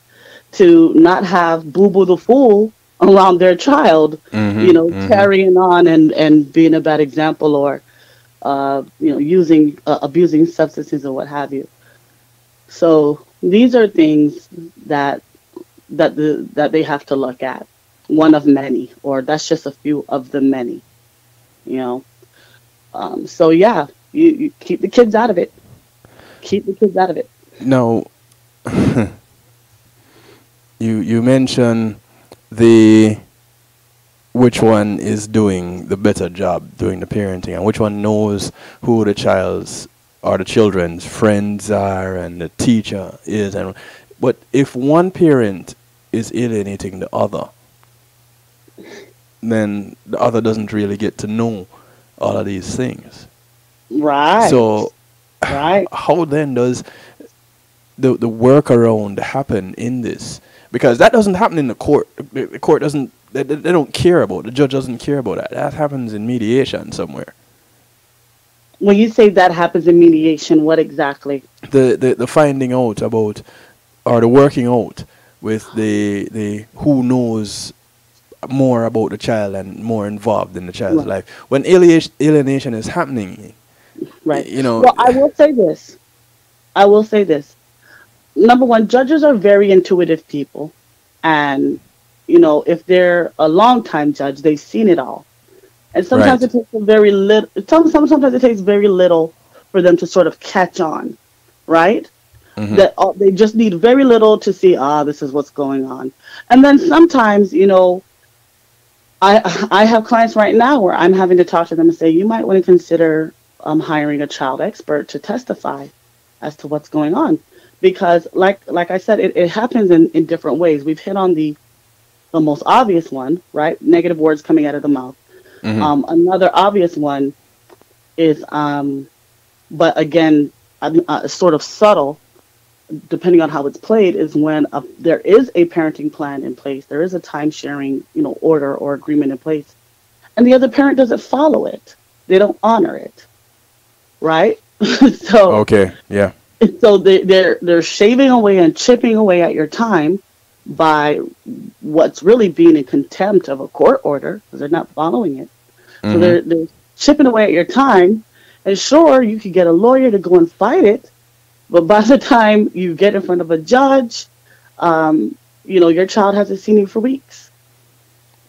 to not have Boo Boo the Fool around their child, carrying on and being a bad example, or, using, abusing substances or what have you. So these are things that they have to look at. One of many, or that's just a few of the many, So yeah, you keep the kids out of it. Keep the kids out of it. No. you mentioned which one is doing the better job doing the parenting, and which one knows who the children's friends are and the teacher is, but if one parent is alienating the other, then the other doesn't really get to know all of these things. Right. So, right. How then does the workaround happen in this? Because that doesn't happen in the court. The court doesn't. They don't care about. The judge doesn't care about that. That happens in mediation somewhere. When you say that happens in mediation, what exactly? The finding out about, or the working out with the who knows more about the child and more involved in the child's life. When alienation is happening, right? Well, I will say this. Number one, judges are very intuitive people, and if they're a long time judge, they've seen it all. And sometimes it takes very little. Sometimes it takes very little for them to sort of catch on, right? Mm-hmm. That they just need very little to see. This is what's going on. And then sometimes, I have clients right now where I'm having to talk to them and say, you might want to consider hiring a child expert to testify as to what's going on, because like I said, it happens in different ways. We've hit on the most obvious one, right? Negative words coming out of the mouth. Mm-hmm. Another obvious one is, but again, sort of subtle, depending on how it's played, is when there is a parenting plan in place, there is a time sharing, order or agreement in place, and the other parent doesn't follow it. They don't honor it, right? so Okay. Yeah. so they're shaving away and chipping away at your time by what's really being in contempt of a court order because they're not following it. So they're chipping away at your time, and sure, you could get a lawyer to go and fight it, but by the time you get in front of a judge, your child hasn't seen you for weeks.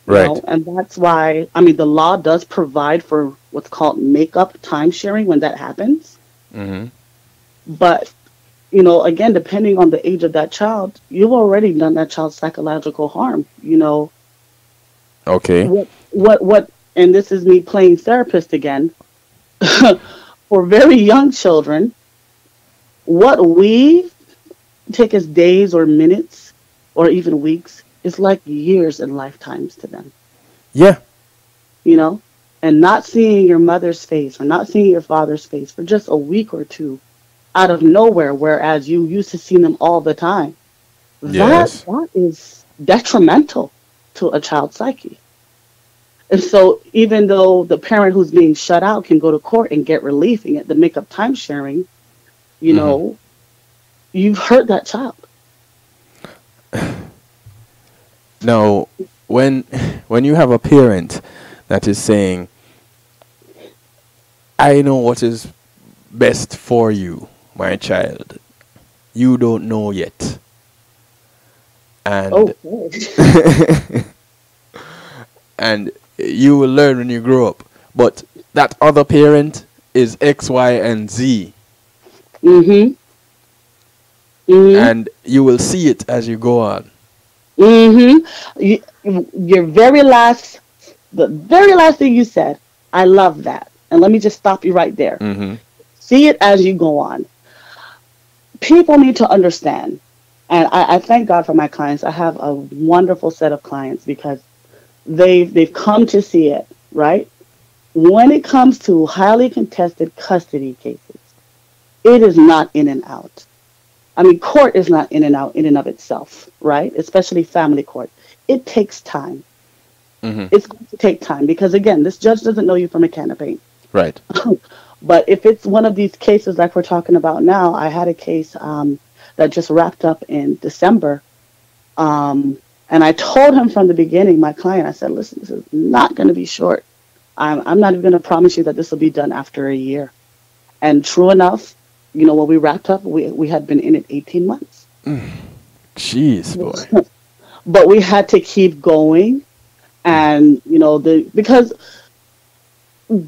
Right. And that's why, I mean, the law does provide for what's called make-up time sharing when that happens. Mm-hmm. But, again, depending on the age of that child, you've already done that child psychological harm, Okay. What, and this is me playing therapist again, for very young children, what we take as days or minutes or even weeks is like years and lifetimes to them. Yeah. And not seeing your mother's face or not seeing your father's face for just a week or two out of nowhere, whereas you used to see them all the time. Yes. That is detrimental to a child's psyche. And so even though the parent who's being shut out can go to court and get relief and get the make-up time sharing, you've hurt that child. Now, when you have a parent that is saying, I know what is best for you, my child, you don't know yet. And Okay. and you will learn when you grow up. But that other parent is X, Y, and Z. Mm-hmm. And you will see it as you go on. Mm-hmm. The very last thing you said, I love that. And let me just stop you right there. Mm-hmm. See it as you go on. People need to understand, and I thank God for my clients. I have a wonderful set of clients because they've come to see it, right? When it comes to highly contested custody cases, it is not in and out. I mean, court is not in and out in and of itself, right? Especially family court. It takes time. Mm-hmm. It's going to take time because, again, this judge doesn't know you from a can of paint. Right. But if it's one of these cases like we're talking about now, I had a case that just wrapped up in December. And I told him from the beginning, my client, I said, listen, this is not going to be short. I'm not even going to promise you that this will be done after a year. And true enough, when we wrapped up, we had been in it 18 months. Jeez, boy. But we had to keep going. And, because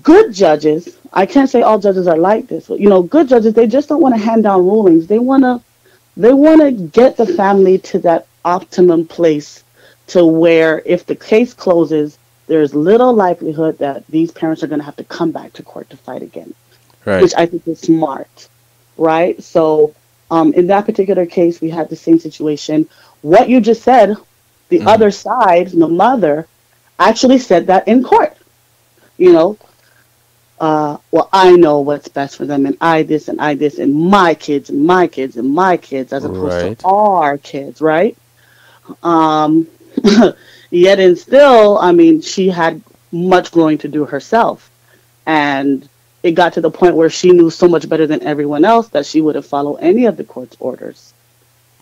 good judges, I can't say all judges are like this, but, good judges, they just don't want to hand down rulings. They want to get the family to that optimum place to where if the case closes, there's little likelihood that these parents are going to have to come back to court to fight again, Right. which I think is smart, right? So in that particular case, we had the same situation. What you just said, the other side, the mother, actually said that in court. Well, I know what's best for them, and I this, and my kids, and my kids, and my kids, as opposed Right. to our kids, right? Yet and still, I mean, she had much growing to do herself. And it got to the point where she knew so much better than everyone else that she wouldn't follow any of the court's orders.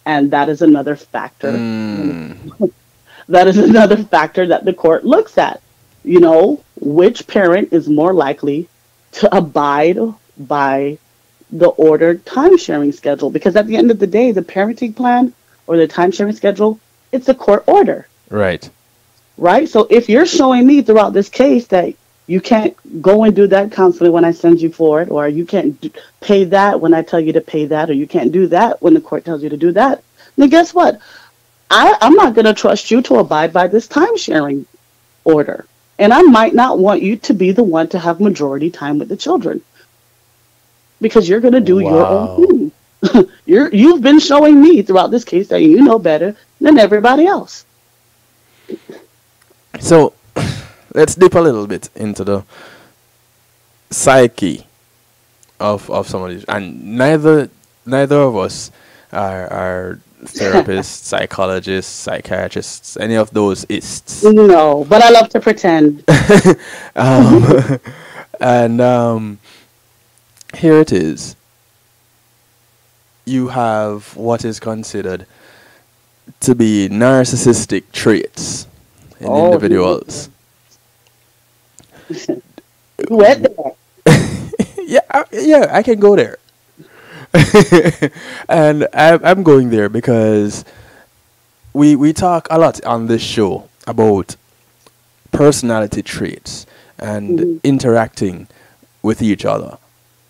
And that is another factor. That is another factor that the court looks at. Which parent is more likely to abide by the ordered time sharing schedule? Because at the end of the day, the parenting plan or the time sharing schedule, it's a court order. Right. Right? So if you're showing me throughout this case that you can't go and do that counseling when I send you for it, or you can't pay that when I tell you to pay that, or you can't do that when the court tells you to do that, then guess what? I'm not going to trust you to abide by this time sharing order. And I might not want you to be the one to have majority time with the children because you're going to do your own thing. You've been showing me throughout this case that you know better than everybody else. So let's dip a little bit into the psyche of some of these. And neither of us are therapists, psychologists, psychiatrists, any of those ists. No, but I love to pretend. um, and here it is. You have what is considered to be narcissistic traits in individuals. Wet there. Yeah, I can go there. And I'm going there because we talk a lot on this show about personality traits and interacting with each other,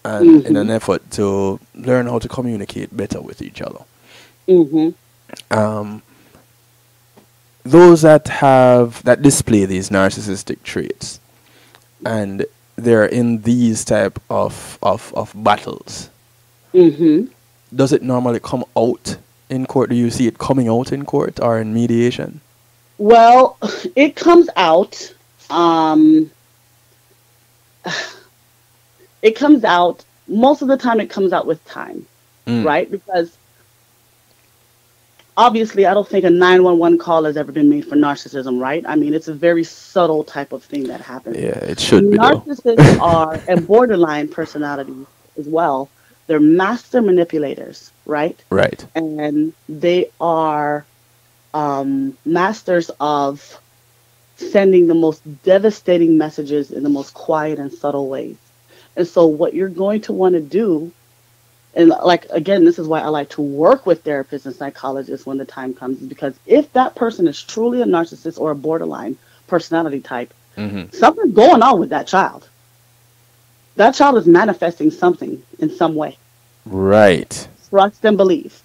and in an effort to learn how to communicate better with each other. Those that display these narcissistic traits, and they're in these type of battles. Does it normally come out in court? Do you see it coming out in court or in mediation? Well, it comes out. It comes out most of the time. It comes out with time, right? Because obviously, I don't think a 911 call has ever been made for narcissism, right? I mean, it's a very subtle type of thing that happens. Yeah, it should be. Narcissists are and borderline personalities as well. They're master manipulators, right? Right. And they are masters of sending the most devastating messages in the most quiet and subtle ways. And so what you're going to want to do, and like, again, this is why I like to work with therapists and psychologists when the time comes, is because if that person is truly a narcissist or a borderline personality type, something's going on with that child. That child is manifesting something in some way. Right. Trust and believe.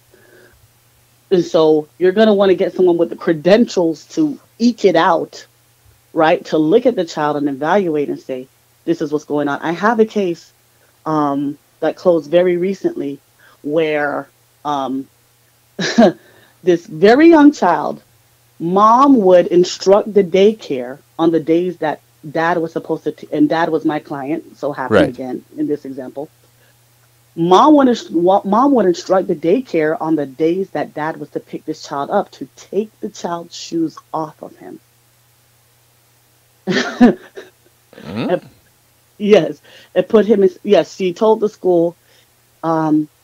And so you're going to want to get someone with the credentials to eke it out, right? To look at the child and evaluate and say, this is what's going on. I have a case that closed very recently where this very young child, mom would instruct the daycare on the days that dad was supposed to, and dad was my client, so happened again in this example. Mom would instruct the daycare on the days that dad was to pick this child up to take the child's shoes off of him. Yes, it put him in. Yes, she told the school,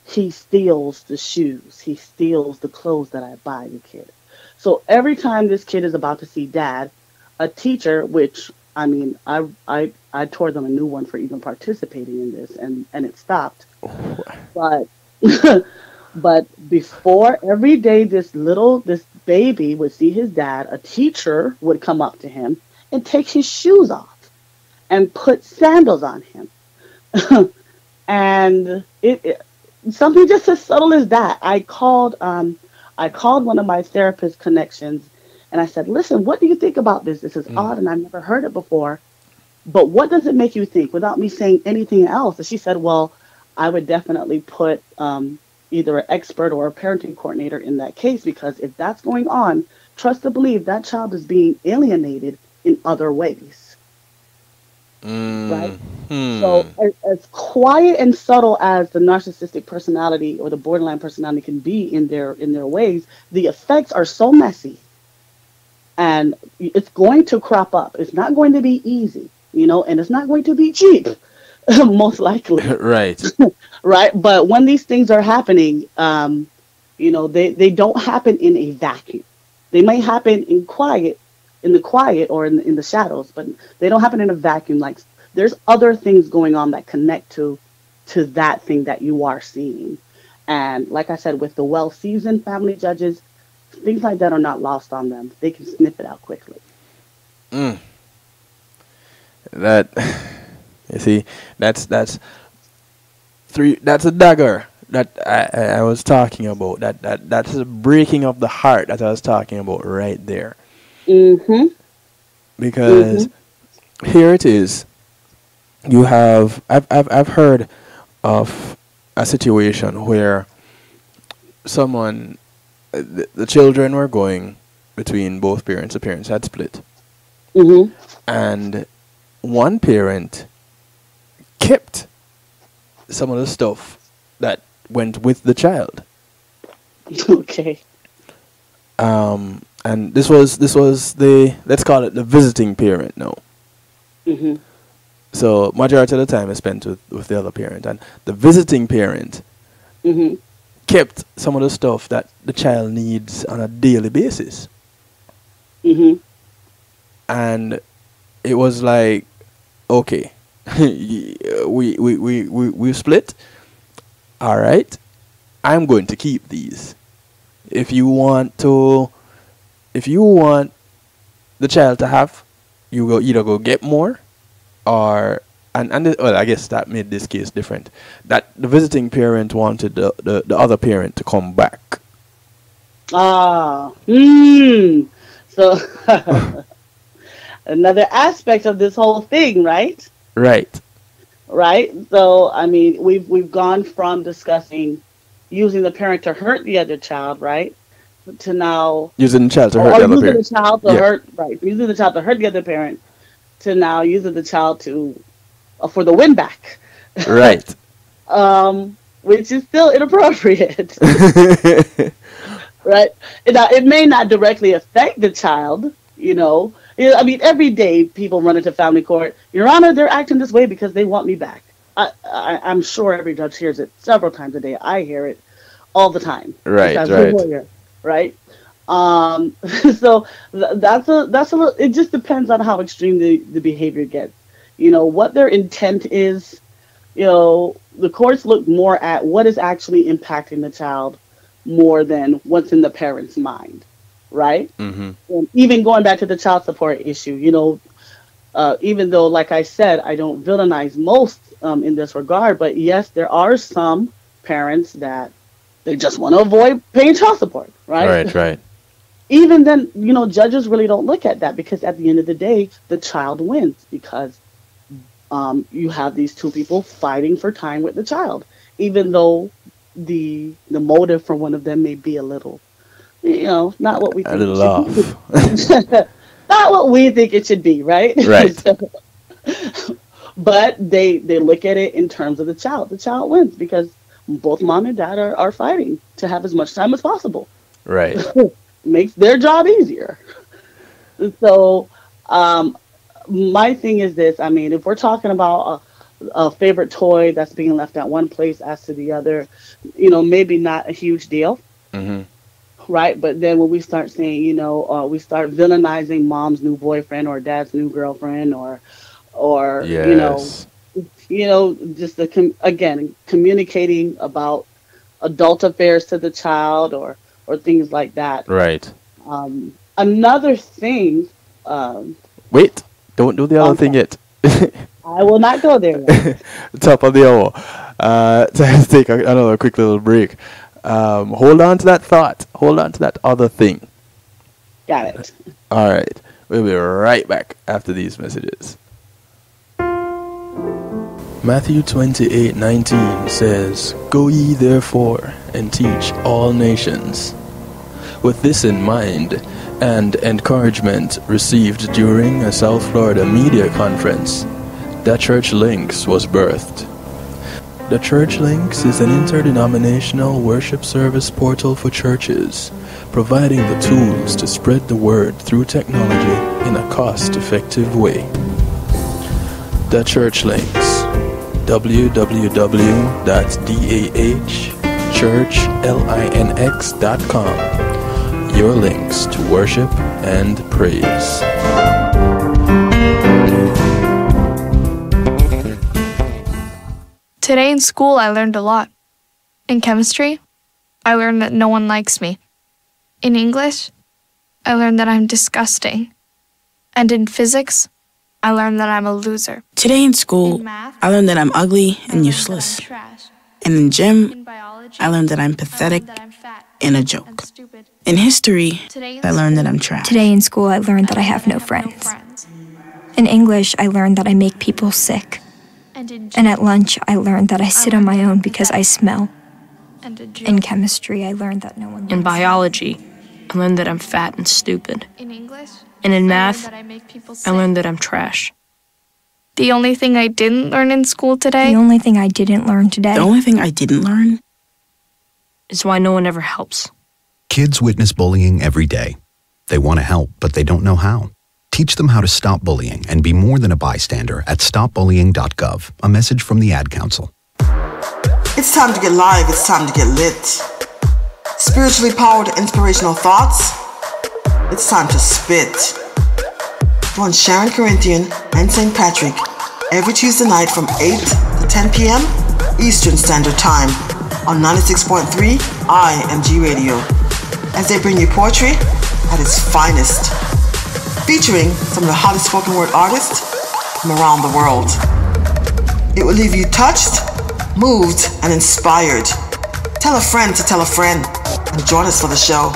he steals the shoes. He steals the clothes that I buy the kid. So every time this kid is about to see dad, a teacher, which I mean, I tore them a new one for even participating in this, and it stopped. But but before every day, this baby would see his dad, a teacher would come up to him and take his shoes off and put sandals on him. And it something just as subtle as that. I called one of my therapist connections and I said, listen, what do you think about this? This is odd and I've never heard it before. But what does it make you think, without me saying anything else? And she said, well, I would definitely put either an expert or a parenting coordinator in that case, because if that's going on, trust to believe that child is being alienated in other ways. Right? So as quiet and subtle as the narcissistic personality or the borderline personality can be in their ways, the effects are so messy. And it's going to crop up. It's not going to be easy, and it's not going to be cheap, most likely. Right. Right. But when these things are happening, they don't happen in a vacuum. They may happen in the quiet or in the shadows, but they don't happen in a vacuum. Like, there's other things going on that connect to that thing that you are seeing. And like I said, with the well-seasoned family judges, things like that are not lost on them. They can sniff it out quickly. That, you see, that's a dagger that I was talking about. That's a breaking of the heart that I was talking about right there. Because here it is. You have I've heard of a situation where someone, the children were going between both parents. The parents had split. And one parent kept some of the stuff that went with the child. Okay. And this was the, let's call it the visiting parent now. Mm-hmm. So majority of the time is spent with the other parent, and the visiting parent Mm-hmm. kept some of the stuff that the child needs on a daily basis. Mm-hmm. And it was like, okay, we split. All right, I'm going to keep these. If you want the child to have, you go either go get more, or well, I guess that made this case different. That the visiting parent wanted the other parent to come back. Ah. So another aspect of this whole thing, right? Right. Right. So I mean, we've gone from discussing using the parent to hurt the other child, right, to now Using the child to hurt the other using parent. the child to Yeah. hurt, right? Using the child to hurt the other parent, to now using the child to for the win back. Right. Which is still inappropriate. Right? It may not directly affect the child, you know. I mean, every day people run into family court. Your Honor, they're acting this way because they want me back. I'm sure every judge hears it several times a day. I hear it all the time. Right, As right. a lawyer, right? So that's a little. It just depends on how extreme the behavior gets. You know what their intent is. You know, the courts look more at what is actually impacting the child more than what's in the parent's mind, right? Mm-hmm. And even going back to the child support issue, you know, even though, like I said, I don't villainize most in this regard, but yes, there are some parents that they just want to avoid paying child support, right? Right, right. Even then, you know, judges really don't look at that because at the end of the day, the child wins because you have these two people fighting for time with the child, even though the motive for one of them may be a little, you know, not what we think. A little off. Not what we think it should be, right? Right. But they look at it in terms of the child. The child wins because both mom and dad are fighting to have as much time as possible. Right. Makes their job easier. So, my thing is this. I mean, if we're talking about a favorite toy that's being left at one place as to the other, you know, maybe not a huge deal. Mm-hmm. Right. But then when we start saying, you know, we start villainizing mom's new boyfriend or dad's new girlfriend or Yes. you know, just again, communicating about adult affairs to the child or things like that. Right. Another thing. Wait, don't do the other thing yet. I will not go there yet. Top of the hour. Let's take another quick little break. Hold on to that thought. Hold on to that other thing. Got it. All right. We'll be right back after these messages. Matthew 28:19 says, "Go ye therefore and teach all nations." With this in mind, and encouragement received during a South Florida media conference, The Church Links was birthed. The Church Links is an interdenominational worship service portal for churches, providing the tools to spread the word through technology in a cost-effective way. The Church Links, www.dahchurchlinx.com. Your links to worship and praise. Today in school, I learned a lot. In chemistry, I learned that no one likes me. In English, I learned that I'm disgusting. And in physics, I learned that I'm a loser. Today in school, In math, I learned that I'm ugly I and learned useless. that I'm trash. And in gym, In biology, I learned that I'm I pathetic learned that I'm fat and a and joke. stupid. In history, Today in I learned that school, I'm trash. Today in school, I learned that I have no friends. In English, I learned that I make people sick. And in And gym, at lunch, I learned that I sit on my own because I smell. and a In joke. chemistry, I learned that no one In likes me. biology, I learned that I'm fat and stupid. In English, And in I math, learned that I make people I sick. learned that I'm trash. The only thing I didn't learn in school today The only thing I didn't learn today The only thing I didn't learn Is why no one ever helps. Kids witness bullying every day. They want to help, but they don't know how. Teach them how to stop bullying and be more than a bystander at stopbullying.gov. A message from the Ad Council. It's time to get live, it's time to get lit. Spiritually powered inspirational thoughts. It's time to spit. Join Sharon Corinthian and St. Patrick every Tuesday night from 8 to 10 p.m. Eastern Standard Time on 96.3 IMG Radio as they bring you poetry at its finest, featuring some of the hottest spoken word artists from around the world. It will leave you touched, moved, and inspired. Tell a friend to tell a friend and join us for the show.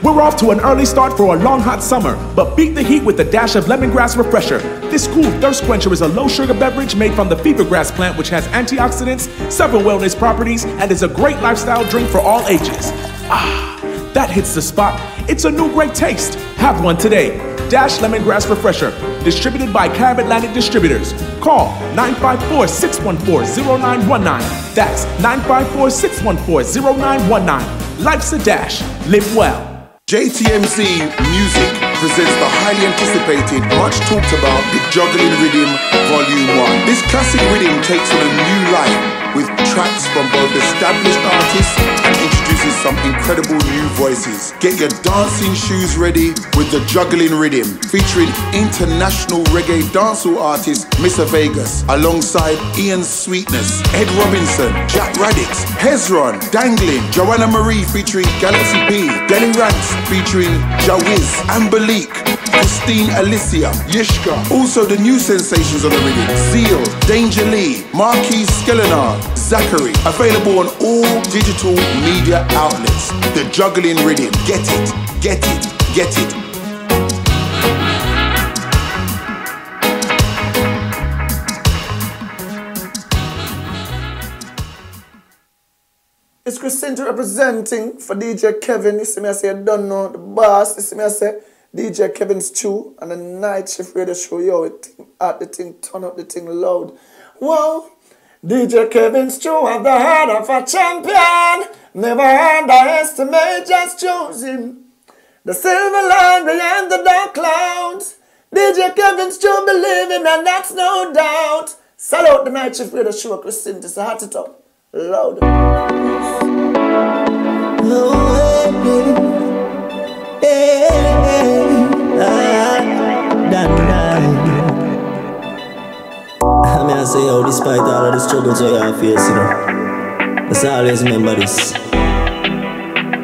We're off to an early start for a long hot summer, but beat the heat with a dash of lemongrass refresher. This cool thirst quencher is a low sugar beverage made from the fever grass plant, which has antioxidants, several wellness properties, and is a great lifestyle drink for all ages. Ah, that hits the spot. It's a new great taste. Have one today. Dash Lemongrass Refresher, distributed by Carib Atlantic Distributors. Call 954-614-0919. That's 954-614-0919. Life's a dash. Live well. JTMC Music presents the highly anticipated, much talked about, The Juggling Rhythm Volume 1. This classic rhythm takes on a new life with tracks from both established artists and introduces some incredible new voices. Get your dancing shoes ready with The Juggling Rhythm, featuring international reggae dancehall artist Mr. Vegas, alongside Ian Sweetness, Ed Robinson, Jack Radix, Hezron, Dangling, Joanna Marie featuring Galaxy P, Denny Ranks featuring Jawiz, Ambalik, Christine Alicia, Yishka. Also the new sensations on the rhythm: Zeal, Danger Lee, Marquis Skelenar, Zachary. Available on all digital media outlets. The Juggling Rhythm. Get it, get it, get it. It's Christina representing for DJ Kevin. You see me, I say, I don't know the boss. You see me, I say, DJ Kevin Stew and the night shift radio show. Yo, it at the thing, turn up the thing loud. Whoa, DJ Kevin Stew have the heart of a champion. Never underestimate, just choose him. The silver line behind the dark clouds. DJ Kevin Stew believe him, and that's no doubt. Salute the night shift radio show, Christina. It's a hot it up. Loud. I mean, I say, oh, despite all of the struggles you have faced, you know, let's always remember this.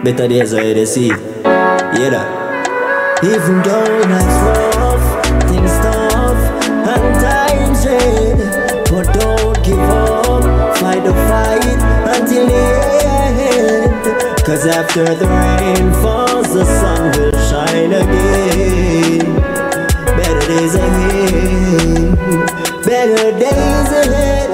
Better days are ahead, see. Yeah, that. Even though life's rough, things tough, and times red, but don't give up. Fight the fight until the end. Cause after the rain falls, the sun will shine again. Better days ahead. Better days ahead.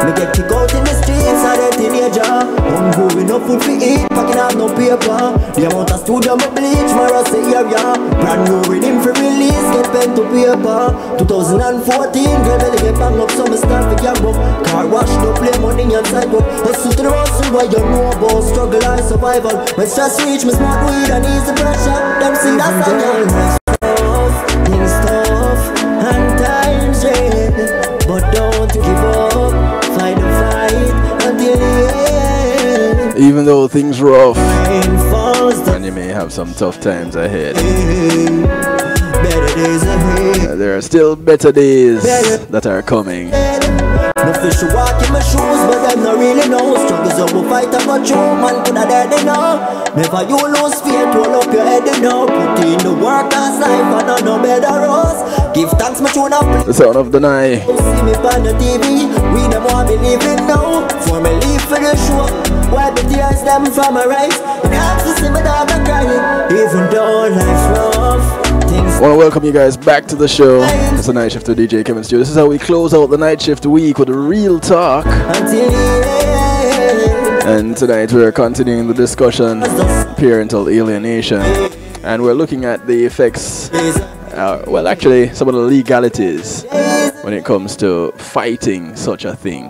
Me get kicked out in the streets of the teenager. I'm growing up food for eat, packing out no paper. The amount of studio me bleach, my rust area. Brand new rhythm for release, get pen to paper. 2014, girl belly get bang up, so me start to gamble. Car wash, no play money inside book. Hustle to the hustle, what you know about struggle and survival. When stress reach, me smart weed and ease the pressure. Them sing that song, yeah. Things tough, and times red, but don't give up. Fight the fight until the end. Even though things rough, and you may have some tough times ahead, there are still better days that are coming. No fish to walk in my shoes, but them no really know. Struggles up, we fight up a true man, could have dead enough. Never you lose faith, roll up your head enough. Put in the work and life, and I know better us. Give thanks, my tune up. The sound of the night. See me on the TV, we them want me living now. For me leave for the show, wipe the tears them from my eyes. It helps to see me down and crying, even though life's rough. I want to welcome you guys back to the show. It's the night shift with DJ Kevin Stew. This is how we close out the night shift week with real talk. And tonight we're continuing the discussion, parental alienation, and we're looking at the effects, well, actually some of the legalities when it comes to fighting such a thing.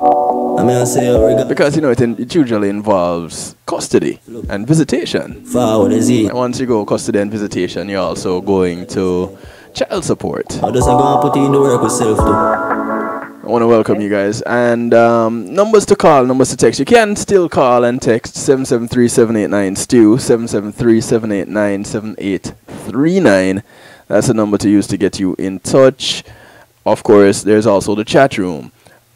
Because, you know, it usually involves custody and visitation. And once you go custody and visitation, you're also going to child support. I just gonna put in the work with self too. I want to welcome you guys. And numbers to call, numbers to text. You can still call and text 773-789-STEW, 773-789-7839. That's the number to use to get you in touch. Of course, there's also the chat room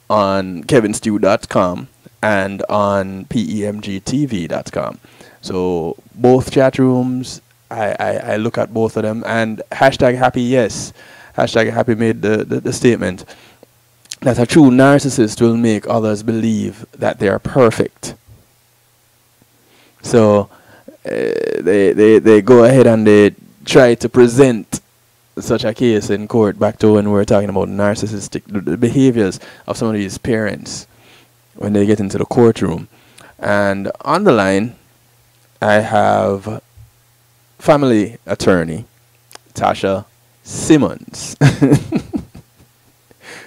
on kevinstew.com and on PEMGTV.com. So both chat rooms, I look at both of them. And hashtag happy, yes. Hashtag happy made the statement that a true narcissist will make others believe that they are perfect. So they go ahead and they try to present such a case in court, back to when we were talking about narcissistic the behaviors of some of these parents when they get into the courtroom. And on the line, I have family attorney Tasha Simmonds.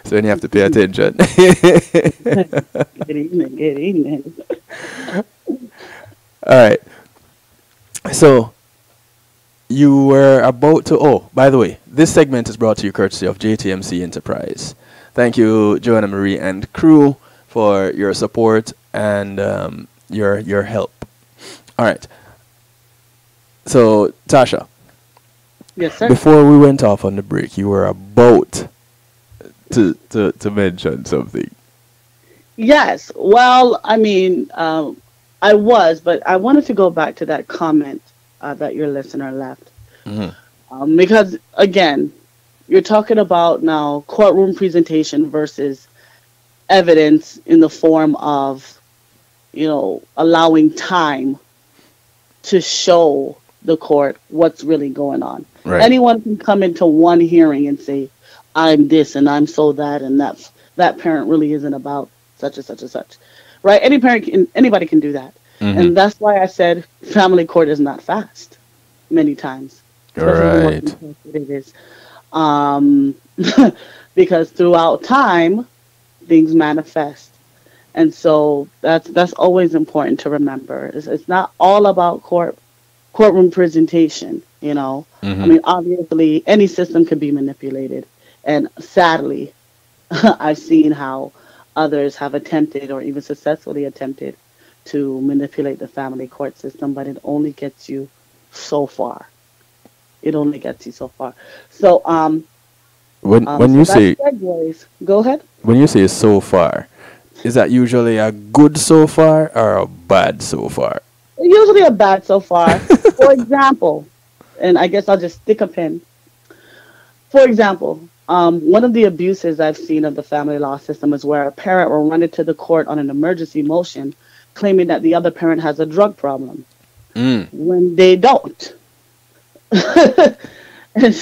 So then you have to pay attention. Good evening, good evening. All right. So you were about to... Oh, by the way, this segment is brought to you courtesy of JTMC Enterprise. Thank you, Joanna Marie and crew, for your support and your help. All right. So, Tasha. Yes, sir. Before we went off on the break, you were about to mention something. Yes. Well, I mean, I was, but I wanted to go back to that comment that your listener left. Mm-hmm. Because, again, you're talking about now courtroom presentation versus evidence in the form of, you know, allowing time to show the court what's really going on. Right. Anyone can come into one hearing and say, I'm this and I'm so that, and that parent really isn't about such and such and such. Right? Anybody can do that. Mm-hmm. And that's why I said family court is not fast many times. Right. It is. Because throughout time, things manifest. And so that's always important to remember. It's not all about courtroom presentation, you know. Mm-hmm. I mean, obviously, any system can be manipulated. And sadly, I've seen how others have attempted or even successfully attempted to manipulate the family court system, but it only gets you so far. It only gets you so far. So, when you say segues. Go ahead. When you say so far, is that usually a good so far or a bad so far? Usually a bad so far. For example, and I guess I'll just stick a pin. For example, one of the abuses I've seen of the family law system is where a parent will run into the court on an emergency motion claiming that the other parent has a drug problem when they don't. And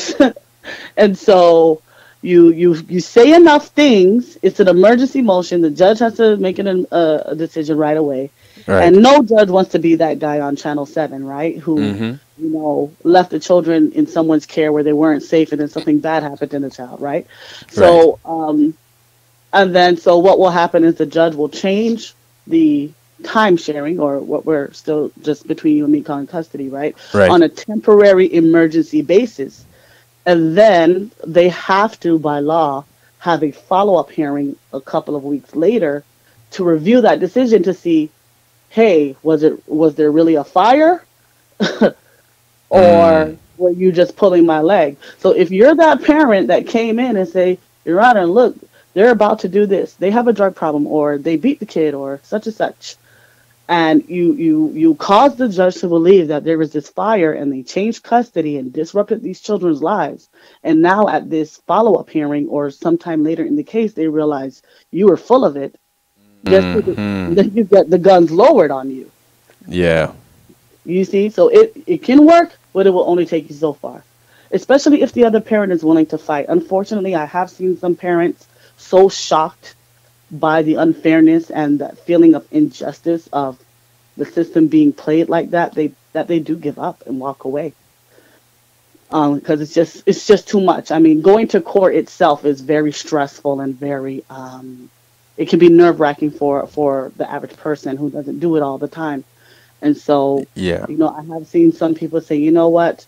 so you say enough things, it's an emergency motion, the judge has to make a decision right away. Right. And no judge wants to be that guy on Channel 7, right? Who, you know, left the children in someone's care where they weren't safe and then something bad happened to the child, right? So, and then, so what will happen is the judge will change the time sharing, or what we're still just between you and me calling custody, right? On a temporary emergency basis. And then they have to, by law, have a follow-up hearing a couple of weeks later to review that decision to see, hey, was there really a fire? Or were you just pulling my leg? So if you're that parent that came in and say, Your Honor, look, they're about to do this. They have a drug problem, or they beat the kid, or such and such. And you caused the judge to believe that there was this fire, and they changed custody and disrupted these children's lives. And now at this follow-up hearing or sometime later in the case, they realize you were full of it. Then you get the guns lowered on you. Yeah. You see? So it can work, but it will only take you so far. Especially if the other parent is willing to fight. Unfortunately, I have seen some parents so shocked by the unfairness and that feeling of injustice of the system being played like that, they do give up and walk away. Because it's just too much. I mean, going to court itself is very stressful and very it can be nerve-wracking for the average person who doesn't do it all the time. And so, Yeah. I have seen some people say, you know what,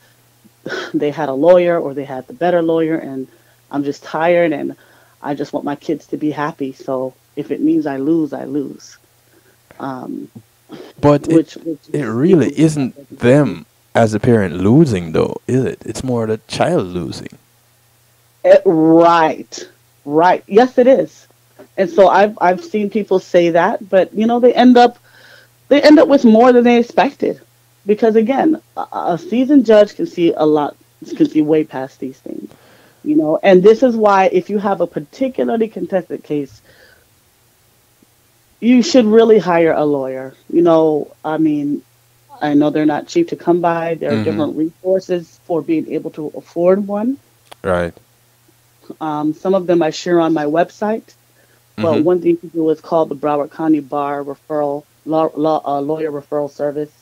they had a lawyer or they had the better lawyer, and I'm just tired and I just want my kids to be happy. So if it means I lose, I lose. But it really isn't them as a parent losing, though, is it? It's more the child losing. Right. Yes, it is. And so I've seen people say that, but they end up with more than they expected, because again, a seasoned judge can see way past these things, and this is why if you have a particularly contested case, you should really hire a lawyer. I mean, I know they're not cheap to come by. There are different resources for being able to afford one. Right. Some of them I share on my website. But one thing you can do is call the Broward County Bar Lawyer Referral Service.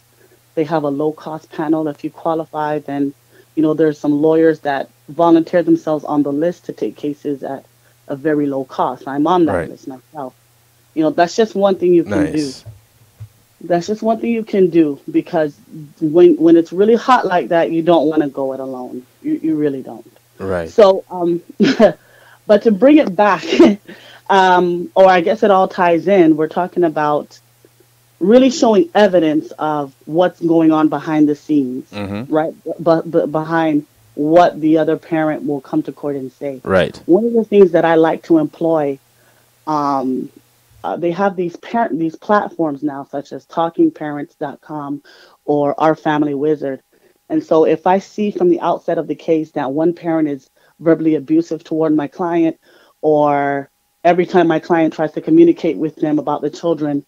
They have a low-cost panel. If you qualify, then, there's some lawyers that volunteer themselves on the list to take cases at a very low cost. I'm on that list myself. That's just one thing you can do. That's just one thing you can do, because when it's really hot like that, you don't want to go it alone. You really don't. Right. So, but to bring it back, or I guess it all ties in, we're talking about really showing evidence of what's going on behind the scenes, right? But behind what the other parent will come to court and say. Right. One of the things that I like to employ, they have these platforms now, such as TalkingParents.com or Our Family Wizard. And so if I see from the outset of the case that one parent is verbally abusive toward my client, or every time my client tries to communicate with them about the children,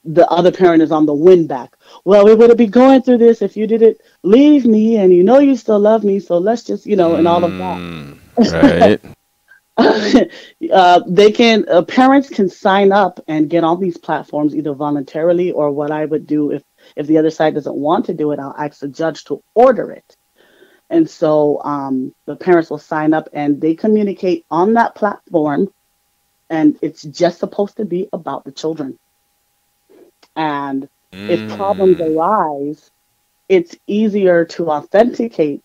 the other parent is on the win back. Well, we wouldn't be going through this if you didn't leave me, and you still love me, so let's just, and all of that. Right. Parents can sign up and get on these platforms either voluntarily, or what I would do if the other side doesn't want to do it, I'll ask the judge to order it. And so the parents will sign up and they communicate on that platform, and it's just supposed to be about the children. And if problems arise, it's easier to authenticate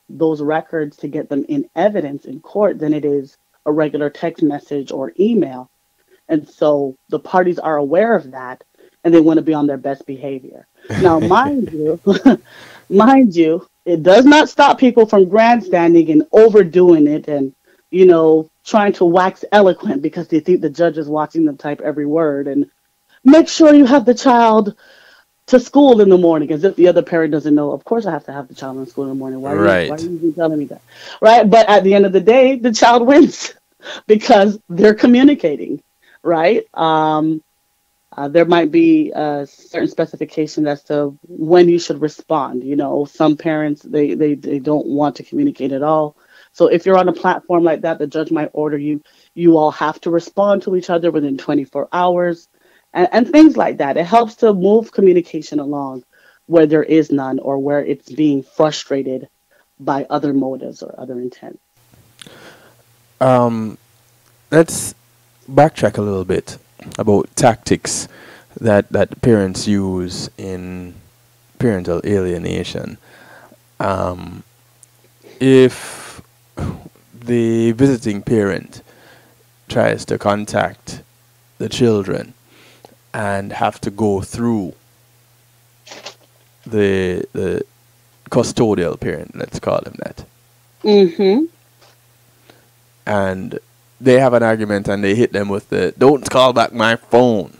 those records to get them in evidence in court than it is a regular text message or email. And so the parties are aware of that, and they want to be on their best behavior. Now, mind you, it does not stop people from grandstanding and overdoing it and, trying to wax eloquent because they think the judge is watching them type every word, and make sure you have the child to school in the morning, as if the other parent doesn't know. Of course I have to have the child in school in the morning. Why are you even telling me that? Right? But at the end of the day, the child wins because they're communicating, right? There might be a certain specification as to when you should respond. Some parents, they don't want to communicate at all. So if you're on a platform like that, the judge might order you all have to respond to each other within 24 hours. And things like that. It helps to move communication along where there is none, or where it's being frustrated by other motives or other intent. Let's backtrack a little bit about tactics that parents use in parental alienation. If the visiting parent tries to contact the children and have to go through the custodial parent, let's call him that. And they have an argument and they hit them with the "don't call back my phone."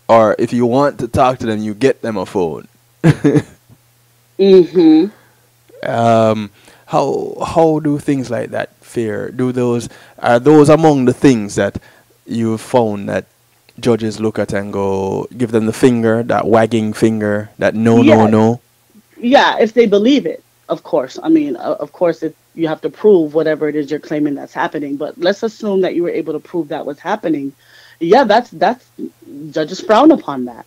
Or if you want to talk to them, you get them a phone. How do things like that fare? Are those among the things that you've found that judges look at and go, give them the finger, that wagging finger, that no? Yeah, if they believe it, of course. I mean, of course, if you have to prove whatever it is you're claiming that's happening. But let's assume that you were able to prove that was happening. Yeah, that's judges frown upon that.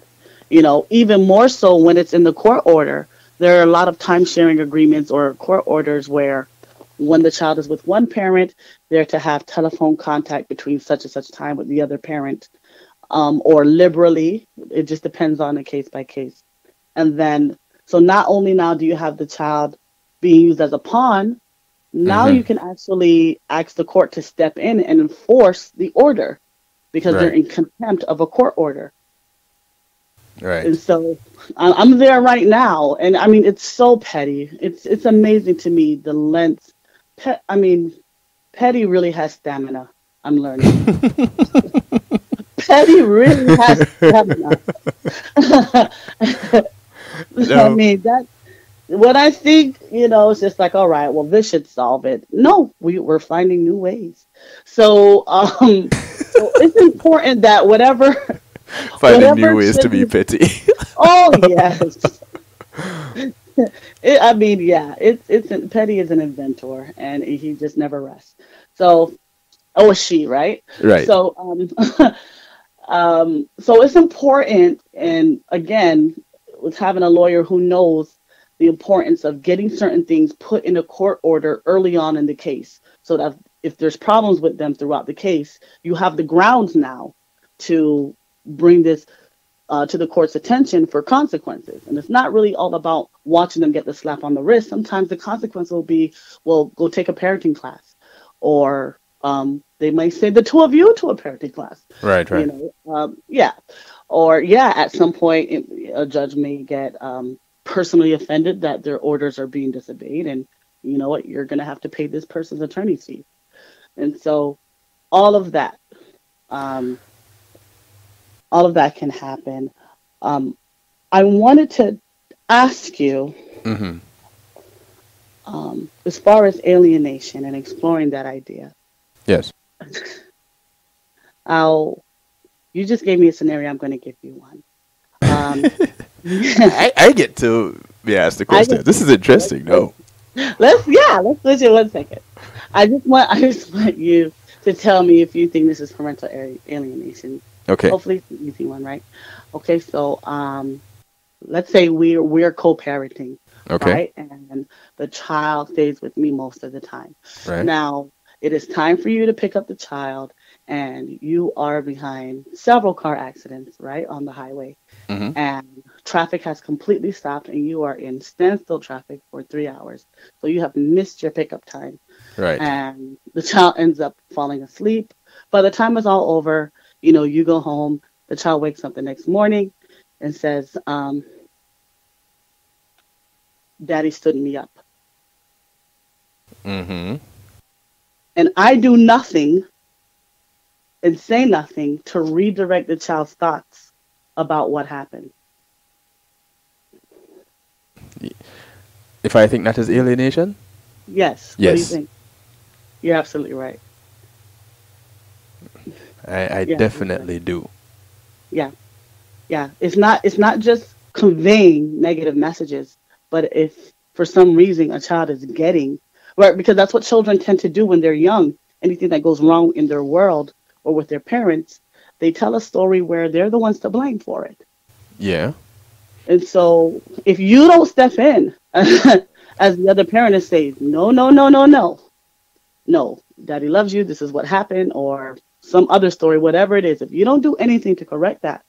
Even more so when it's in the court order. There are a lot of time-sharing agreements or court orders where when the child is with one parent, they're to have telephone contact between such and such time with the other parent, or liberally. It just depends on a case by case. And then, so not only now do you have the child being used as a pawn, now you can actually ask the court to step in and enforce the order because they're in contempt of a court order. Right. And so I'm there right now. And I mean, it's so petty. It's amazing to me the length. Petty really has stamina. I'm learning. Petty really has stamina. I mean, that when I think, it's just like, all right, well, this should solve it. No, we're finding new ways. So, so it's important that whatever new ways to be petty. Oh yes. Petty is an inventor, and he just never rests. So, she, right? Right. So, so it's important, and again, with having a lawyer who knows the importance of getting certain things put in a court order early on in the case, so that if there's problems with them throughout the case, you have the grounds now to bring this to the court's attention for consequences. And it's not really all about watching them get the slap on the wrist. Sometimes the consequence will be, well, go take a parenting class, or they might send the two of you to a parenting class. Right. Or at some point a judge may get personally offended that their orders are being disobeyed, and you know what, you're going to have to pay this person's attorney's fee. And so all of that can happen. I wanted to ask you, as far as alienation and exploring that idea. Yes. You just gave me a scenario. I'm going to give you one. I get to be asked the question. This is interesting, though. Let's switch it 1 second. I just want you to tell me if you think this is parental alienation. Okay. Hopefully it's an easy one, right? Okay, so let's say we're co-parenting. Okay. Right? And the child stays with me most of the time. Right. Now, it is time for you to pick up the child, and you are behind several car accidents, right, on the highway. And traffic has completely stopped, and you are in standstill traffic for 3 hours. So you have missed your pickup time. Right. And the child ends up falling asleep. By the time it's all over, you go home. The child wakes up the next morning and says, Daddy stood me up. And I do nothing and say nothing to redirect the child's thoughts about what happened. If I think that is alienation? Yes. Yes. What do you think? You're absolutely right. I definitely do. Yeah. It's not just conveying negative messages, but if for some reason a child is getting, right, because that's what children tend to do when they're young. Anything that goes wrong in their world or with their parents, they tell a story where they're the ones to blame for it. Yeah. And so if you don't step in as the other parent and say, no, Daddy loves you, this is what happened, or some other story, whatever it is, if you don't do anything to correct that,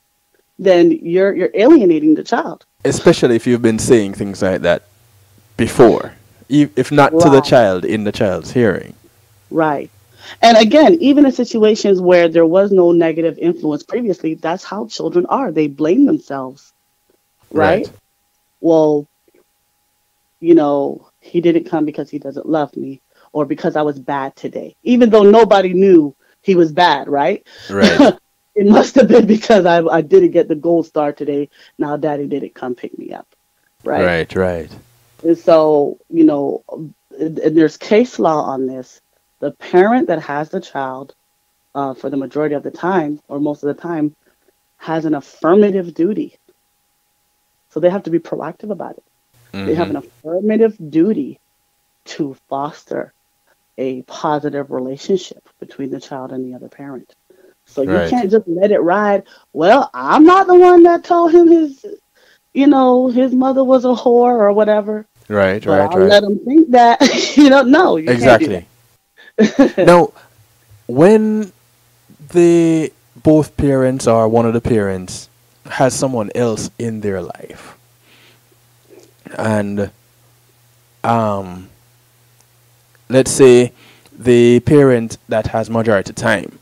then you're alienating the child. Especially if you've been saying things like that before, if not to the child, in the child's hearing. Right. And again, even in situations where there was no negative influence previously, that's how children are. They blame themselves. Right? Well, he didn't come because he doesn't love me, or because I was bad today, even though nobody knew he was bad, right? Right. It must have been because I didn't get the gold star today. Now Daddy didn't come pick me up. Right. Right. And so, and there's case law on this. The parent that has the child, for the majority of the time, or most of the time, has an affirmative duty. So they have to be proactive about it. They have an affirmative duty to foster a positive relationship between the child and the other parent. So you can't just let it ride. Well, I'm not the one that told him his mother was a whore or whatever. Right, But right, I'll right. let them think that, no, you can't do Exactly. Now, when the both parents or one of the parents has someone else in their life, and um, let's say the parent that has majority time,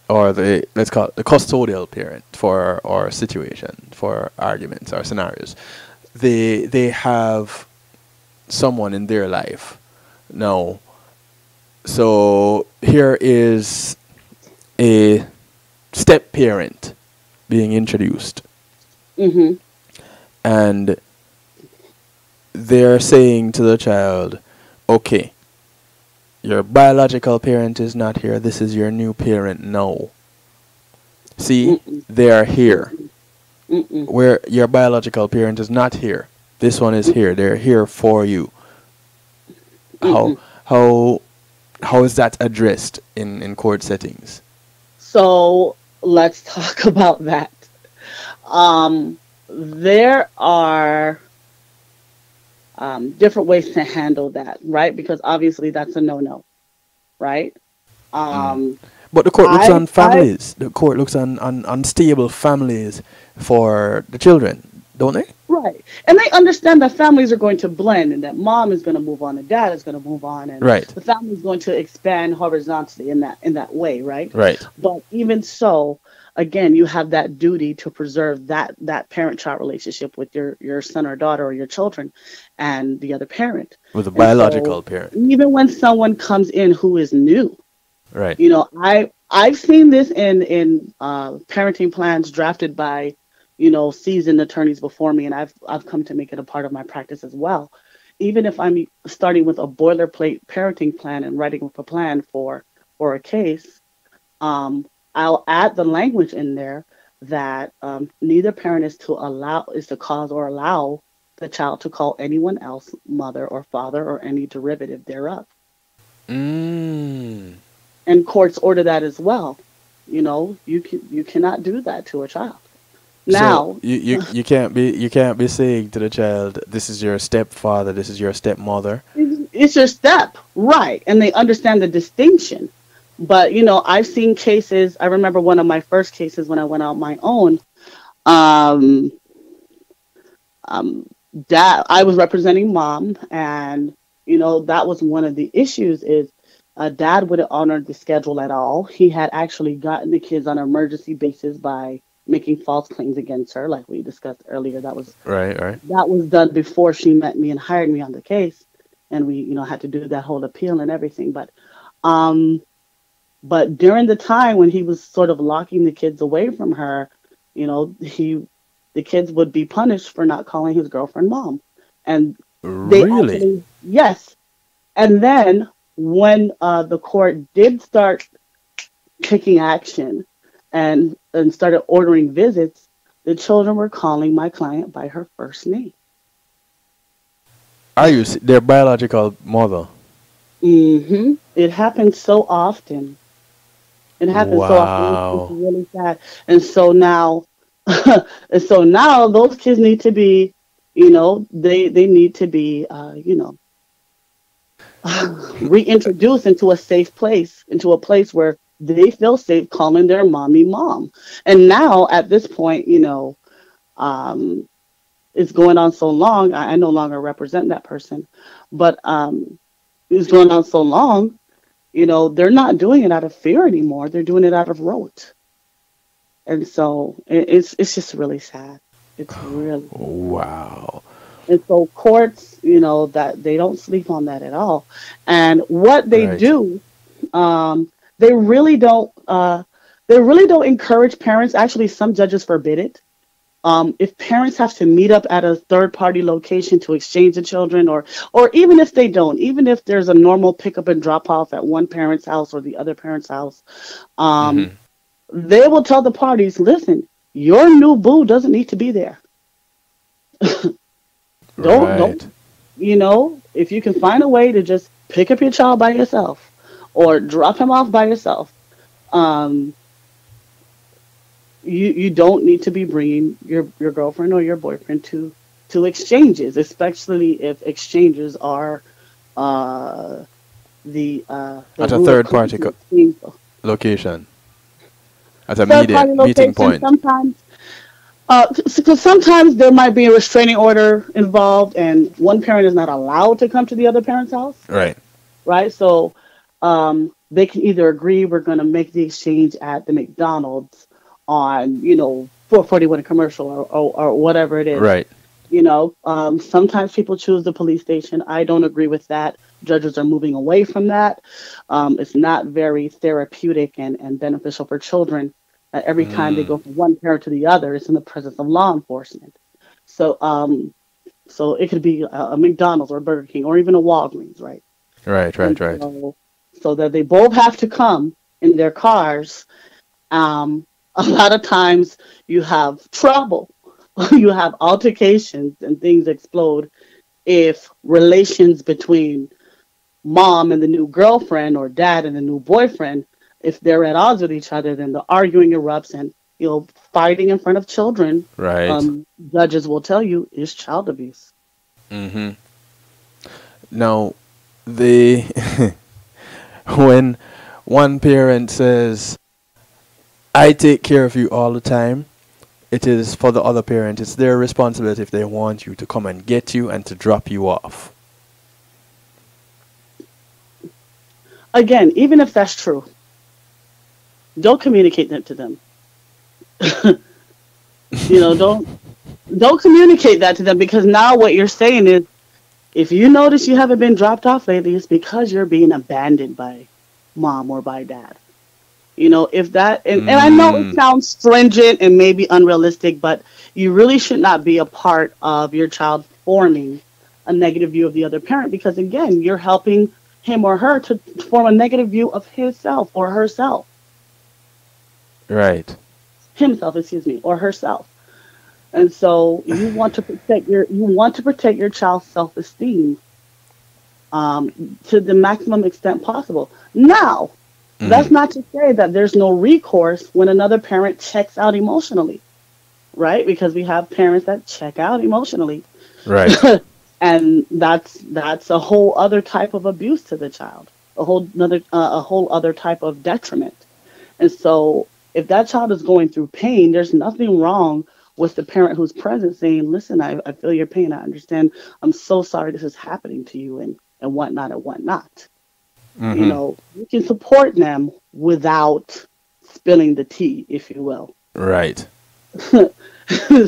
or the let's call it the custodial parent for our situation, for arguments or scenarios, they have someone in their life now. So here is a step parent being introduced, Mm-hmm. and they're saying to the child, okay, your biological parent is not here, this is your new parent now. See, Mm-mm. they are here. Mm-mm. Where your biological parent is not here, this one is here, they're here for you. How Mm-mm. how how is that addressed in court settings? So let's talk about that. There are different ways to handle that, right? Because obviously that's a no-no, right? Mm. Um, But the court looks I, on I, families. The court looks on stable families for the children, don't they? right, and they understand that families are going to blend, and that mom is going to move on, and dad is going to move on, and Right, the family is going to expand horizontally in that way, right? right. But even so, again, you have that duty to preserve that parent-child relationship with your son or daughter or your children, and the other parent. With a And so, biological parent. even when someone comes in who is new, Right. I've seen this in parenting plans drafted by seasoned attorneys before me, and I've come to make it a part of my practice as well. Even if I'm starting with a boilerplate parenting plan and writing up a plan for a case, um, I'll add the language in there that neither parent is to cause or allow the child to call anyone else mother or father or any derivative thereof. Mm. And courts order that as well. You cannot do that to a child. So Now, you can't be saying to the child, this is your stepfather, this is your stepmother. it's your step, right? And they understand the distinction. But I've seen cases. I remember one of my first cases when I went out my own. Um, um, Dad, I was representing mom, and that was one of the issues. Is Dad wouldn't honor the schedule at all. He had actually gotten the kids on an emergency basis by making false claims against her, like we discussed earlier. Right, right. That was done before she met me and hired me on the case, and we had to do that whole appeal and everything. Um, but during the time when he was sort of locking the kids away from her, the kids would be punished for not calling his girlfriend mom. And they Really? actually, yes. And then when the court did start taking action and started ordering visits, the children were calling my client by her first name. Their biological mother? It happens so often. It happens so often. It's Wow. really sad. And so now, those kids need to be, they need to be, reintroduced into a place where they feel safe calling their mommy mom. And now at this point, um, it's going on so long. I no longer represent that person, but it's going on so long. They're not doing it out of fear anymore. They're doing it out of rote. And so it's just really sad. It's really, really sad. Wow. And so courts, that they don't sleep on that at all. And what they Right. do, um, they really don't. They really don't encourage parents. Actually, some judges forbid it. If parents have to meet up at a third party location to exchange the children, or even if they don't, even if there's a normal pickup and drop off at one parent's house or the other parent's house, um, Hmm. they will tell the parties, listen, your new boo doesn't need to be there. Don't Right. if you can find a way to just pick up your child by yourself or drop him off by yourself, um, you don't need to be bringing your girlfriend or your boyfriend to to exchanges, especially if exchanges are the at a rule of third party consent. location, at a Third party meeting location. point. Sometimes, because sometimes there might be a restraining order involved, and one parent is not allowed to come to the other parent's house. Right. Right. So they can either agree we're going to make the exchange at the McDonald's on 441 a commercial or whatever it is. Right. Sometimes people choose the police station. I don't agree with that. Judges are moving away from that. It's not very therapeutic and beneficial for children. Every time they go from one parent to the other, it's in the presence of law enforcement. So it could be a McDonald's or a Burger King or even a Walgreens, right? Right. So that they both have to come in their cars. A lot of times you have trouble. You have altercations and things explode if relations between mom and the new girlfriend or dad and the new boyfriend, if they're at odds with each other, then the arguing erupts and fighting in front of children. Right. Judges will tell you is child abuse. Mm-hmm. Now, when one parent says, "I take care of you all the time," it is for the other parent. It's their responsibility if they want you to come and get you and to drop you off. Again, even if that's true, don't communicate that to them. Don't communicate that to them, because now what you're saying is, if you notice you haven't been dropped off lately, it's because you're being abandoned by mom or by dad. If that, and I know it sounds stringent and maybe unrealistic, but you really should not be a part of your child forming a negative view of the other parent, because again, you're helping him or her to form a negative view of himself or herself. Right. Himself, or herself. And so you want to protect your child's self-esteem to the maximum extent possible. Now, that's not to say that there's no recourse when another parent checks out emotionally, right? Because we have parents that check out emotionally. Right. And that's a whole other type of abuse to the child, a whole other type of detriment. And so if that child is going through pain, there's nothing wrong with the parent who's present saying, "Listen, I feel your pain. I understand. I'm so sorry this is happening to you," and whatnot and whatnot. Mm-hmm. You can support them without spilling the tea, if you will. Right.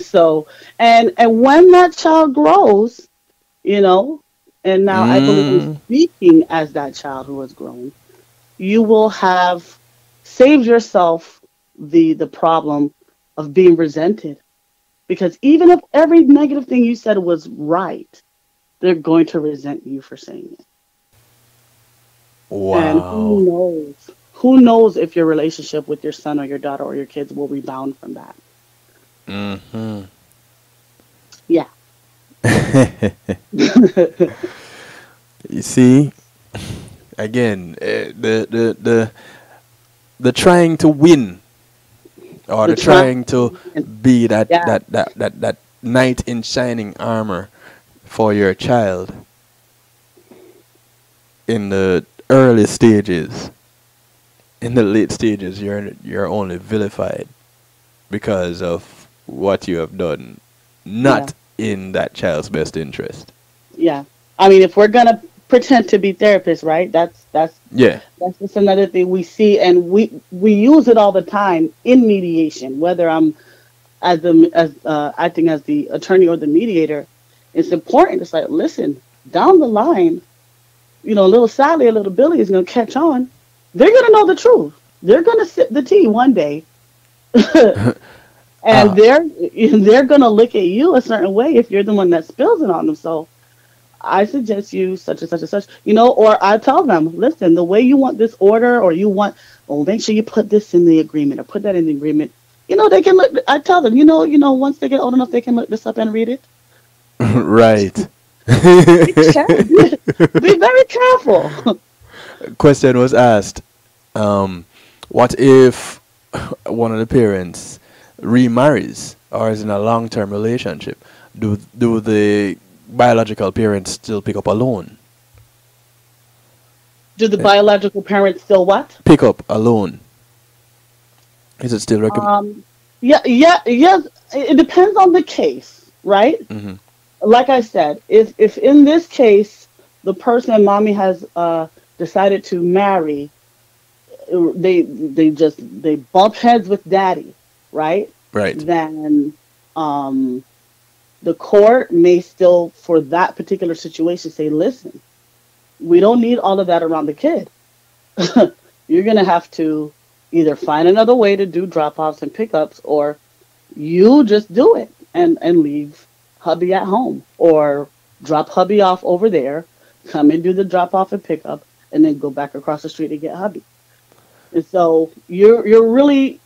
So, and when that child grows, and now I believe I'm speaking as that child who has grown, you will have saved yourself the problem of being resented. Because even if every negative thing you said was right, they're going to resent you for saying it. Wow. And who knows if your relationship with your son or your daughter or your kids will rebound from that. Mm-hmm. Yeah. You see, again, the trying to win, or the trying to be that knight in shining armor for your child in the early stages. In the late stages, you're only vilified because of what you have done, not in that child's best interest. Yeah, I mean, if we're gonna pretend to be therapists, right? That's just another thing we see, and we use it all the time in mediation. Whether I'm acting as the attorney or the mediator, it's important. It's like, listen, down the line, little Sally or little Billy is gonna catch on. They're gonna know the truth. They're gonna sip the tea one day. And they're gonna look at you a certain way if you're the one that spills it on them. So I suggest you such and such and such, or I tell them, listen, the way you want this order, or you want, make sure you put this in the agreement or put that in the agreement. They can look. I tell them, once they get old enough, they can look this up and read it. Right. Be very careful. Question was asked, what if one of the parents remarries or is in a long-term relationship, do the biological parents still pick up a loan? Do the biological parents still what? Pick up a loan. Is it still recommended? Yes. It depends on the case, right? Mm-hmm. Like I said, if in this case the person mommy has decided to marry, they bump heads with daddy, right? Right. Then the court may still, for that particular situation, say, listen, we don't need all of that around the kid. You're gonna have to either find another way to do drop-offs and pickups, or you just do it and leave hubby at home, or drop hubby off over there, come and do the drop-off and pickup, and then go back across the street and get hubby. And so you're really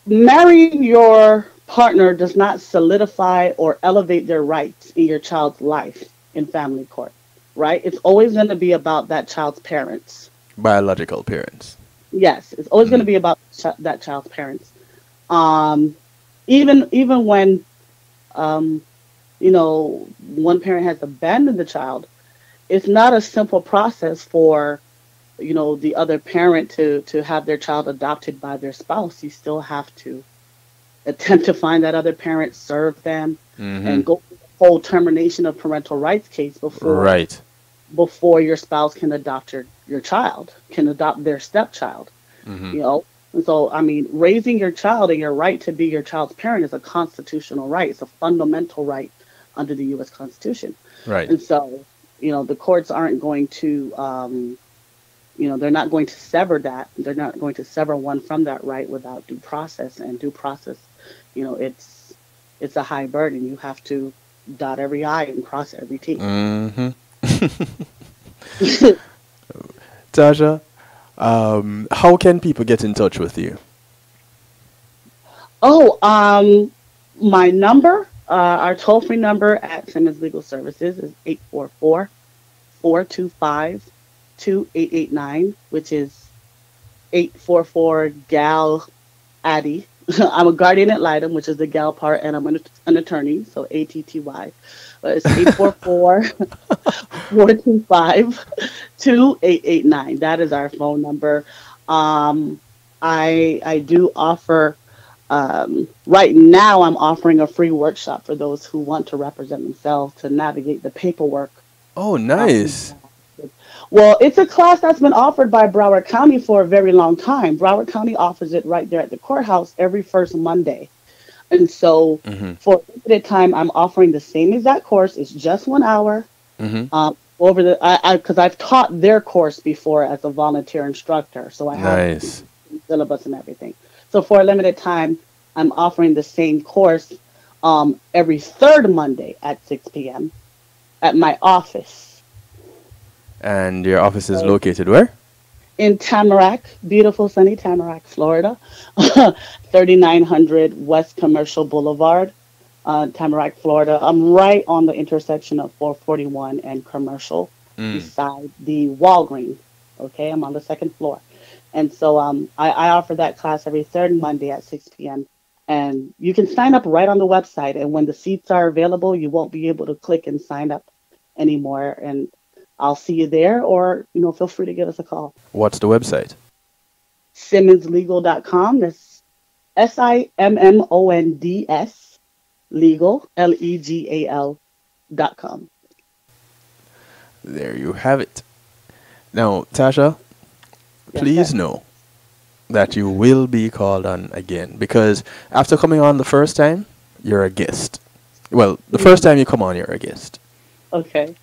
marrying your partner does not solidify or elevate their rights in your child's life in family court, right? It's always going to be about that child's parents. Biological parents. Yes, it's always going to be about that child's parents. Even when one parent has abandoned the child, it's not a simple process for the other parent to have their child adopted by their spouse. You still have to attempt to find that other parent, serve them, and go through the whole termination of parental rights case before your spouse can adopt your child, can adopt their stepchild. And so, I mean, raising your child and your right to be your child's parent is a constitutional right. It's a fundamental right under the U.S. Constitution. Right. And so, the courts aren't going to, they're not going to sever that. They're not going to sever one from that right without due process. And due process, it's a high burden. You have to dot every I and cross every T. Tasha, how can people get in touch with you? My number, our toll-free number at Simmons Legal Services is 844-425-2889, which is 844-GAL-ADDY. I'm a guardian ad litem, which is the gal part, and I'm an attorney, so ATTY. But it's 844-425-2889. That is our phone number. I do offer, right now I'm offering a free workshop for those who want to represent themselves, to navigate the paperwork. Oh, nice. Well, it's a class that's been offered by Broward County for a very long time. Broward County offers it right there at the courthouse every first Monday. And so for a limited time, I'm offering the same exact course. It's just 1 hour. Because I've taught their course before as a volunteer instructor. So I have the syllabus and everything. So for a limited time, I'm offering the same course every third Monday at 6 p.m. at my office. And your office is located where? In Tamarack, beautiful sunny Tamarack, Florida. 3900 West Commercial Boulevard, Tamarack, Florida. I'm right on the intersection of 441 and Commercial, beside the Walgreens. Okay, I'm on the second floor. And so I offer that class every third Monday at 6 p.m. And you can sign up right on the website. And when the seats are available, you won't be able to click and sign up anymore. And I'll see you there, or, feel free to give us a call. What's the website? SimmonsLegal.com. That's SIMMONDS legal, LEGAL.com. There you have it. Now, Tasha, please know that you will be called on again, because after coming on the first time, you're a guest. Well, the first time you come on, you're a guest. Okay.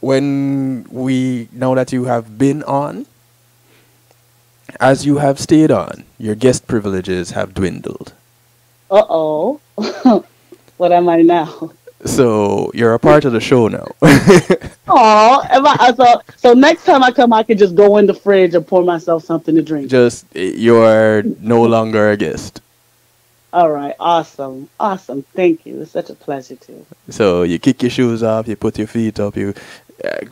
When we know that you have been on, as you have stayed on, your guest privileges have dwindled. Uh-oh. What am I now? So you're a part of the show now. So next time I come, I can just go in the fridge and pour myself something to drink. You're no longer a guest. All right. Awesome. Thank you. It's such a pleasure too. So you kick your shoes off, you put your feet up,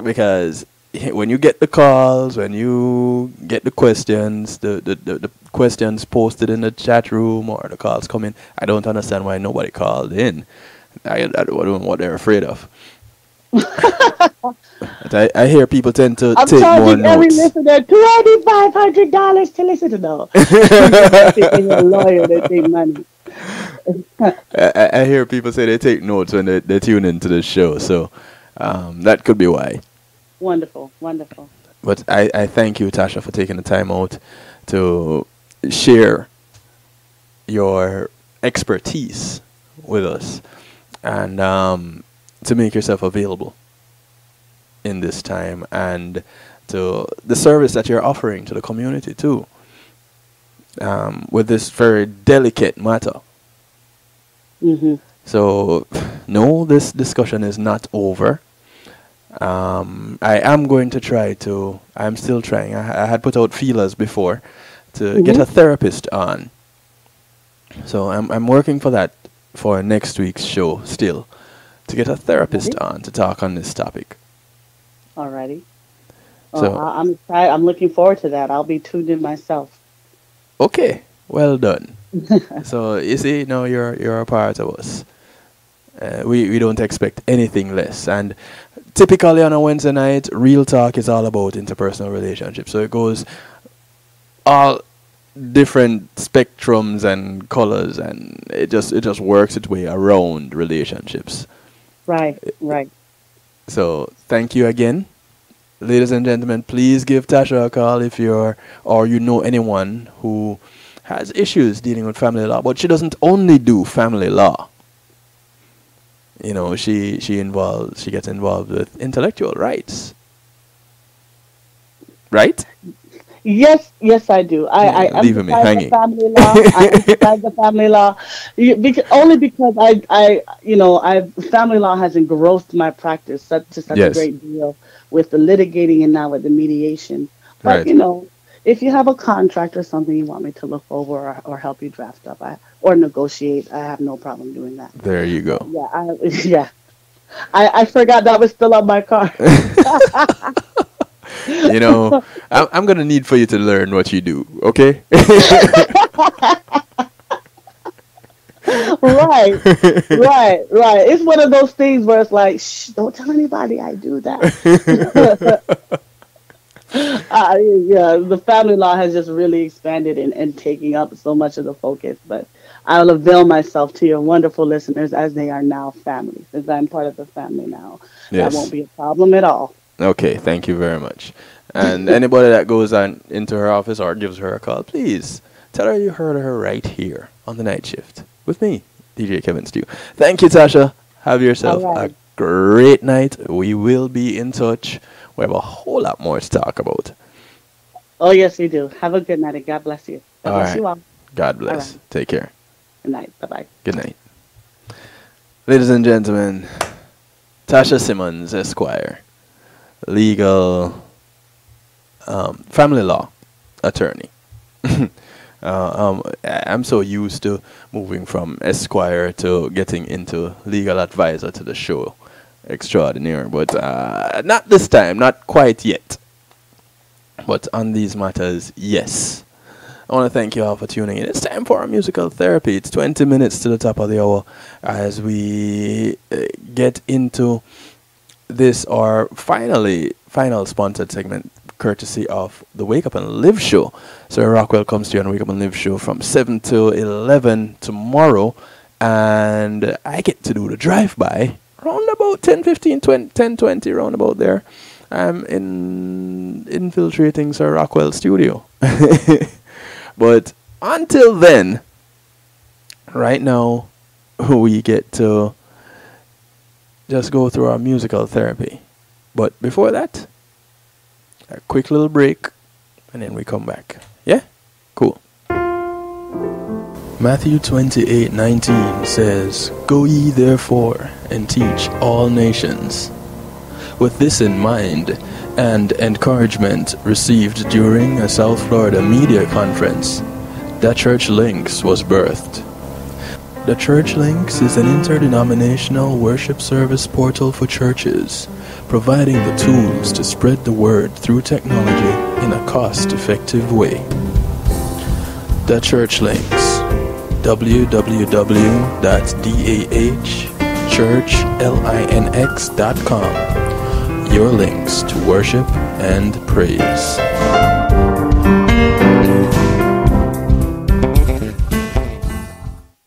because when you get the calls, when you get the questions, the questions posted in the chat room or the calls coming, I don't understand why nobody called in. I don't know what they're afraid of. But I hear people tend to I'm take more charging every notes. listener $2,500 to listen to those. They think they're a lawyer, they take money. I hear people say they take notes when they tune into the show, so that could be why. Wonderful, wonderful. But I thank you, Tasha, for taking the time out to share your expertise with us and to make yourself available in this time and to the service that you're offering to the community too, with this very delicate matter. Mm-hmm. So, no, this discussion is not over. I am going to try to, I'm still trying, I had put out feelers before to get a therapist on. So I'm working for that for next week's show still, to get a therapist on to talk on this topic. Alrighty. So I'm looking forward to that. I'll be tuned in myself. Okay, well done. So you see, now you're a part of us. We don't expect anything less. And typically on a Wednesday night, Real Talk is all about interpersonal relationships. So it goes all different spectrums and colors, and it just works its way around relationships. Right. So thank you again. Ladies and gentlemen, please give Tasha a call if you know anyone who has issues dealing with family law. But she doesn't only do family law. You know, she gets involved with intellectual rights. Right? Yes, I do. I leaving me emphasize hanging. the family law. I emphasize the family law only because family law has engrossed my practice to such a great deal with the litigating and now with the mediation. But Right. If you have a contract or something you want me to look over or help you draft up or negotiate, I have no problem doing that. There you go. I forgot that was still on my card. I'm going to need for you to learn what you do, okay? Right. It's one of those things where it's like, shh, don't tell anybody I do that. The family law has just really expanded and taking up so much of the focus. But I will avail myself to your wonderful listeners as they are now family. Since I'm part of the family now, Yes. that won't be a problem at all. Okay, thank you very much. And anybody that goes on into her office or gives her a call, please tell her you heard her right here on the night shift with me, DJ Kevin Stew. Thank you, Tasha. Have yourself a great night. We will be in touch. We have a whole lot more to talk about. Oh, yes, we do. Have a good night and God bless you. God All bless right. you all. God bless. All right. Take care. Good night. Bye-bye. Good night. Ladies and gentlemen, Tasha Simmonds, Esquire, legal family law attorney. I'm so used to moving from Esquire to getting into legal advisor to the show extraordinaire, but not this time, not quite yet. But on these matters, yes. I want to thank you all for tuning in. It's time for our musical therapy. It's 20 minutes to the top of the hour as we get into this, our final sponsored segment, courtesy of the Wake Up and Live show. So Rockwell comes to you on the Wake Up and Live show from 7 to 11 tomorrow, and I get to do the drive-by around about 10:20 round about there. I'm infiltrating Sir Rockwell's studio. But until then, right now, we get to just go through our musical therapy. But before that, a quick little break, and then we come back. Yeah? Cool. Matthew 28:19 says, "Go ye therefore and teach all nations." With this in mind, and encouragement received during a South Florida media conference, The Church Links was birthed. The Church Links is an interdenominational worship service portal for churches, providing the tools to spread the word through technology in a cost-effective way. The Church Links, www.dahchurchlinx.com, your links to worship and praise.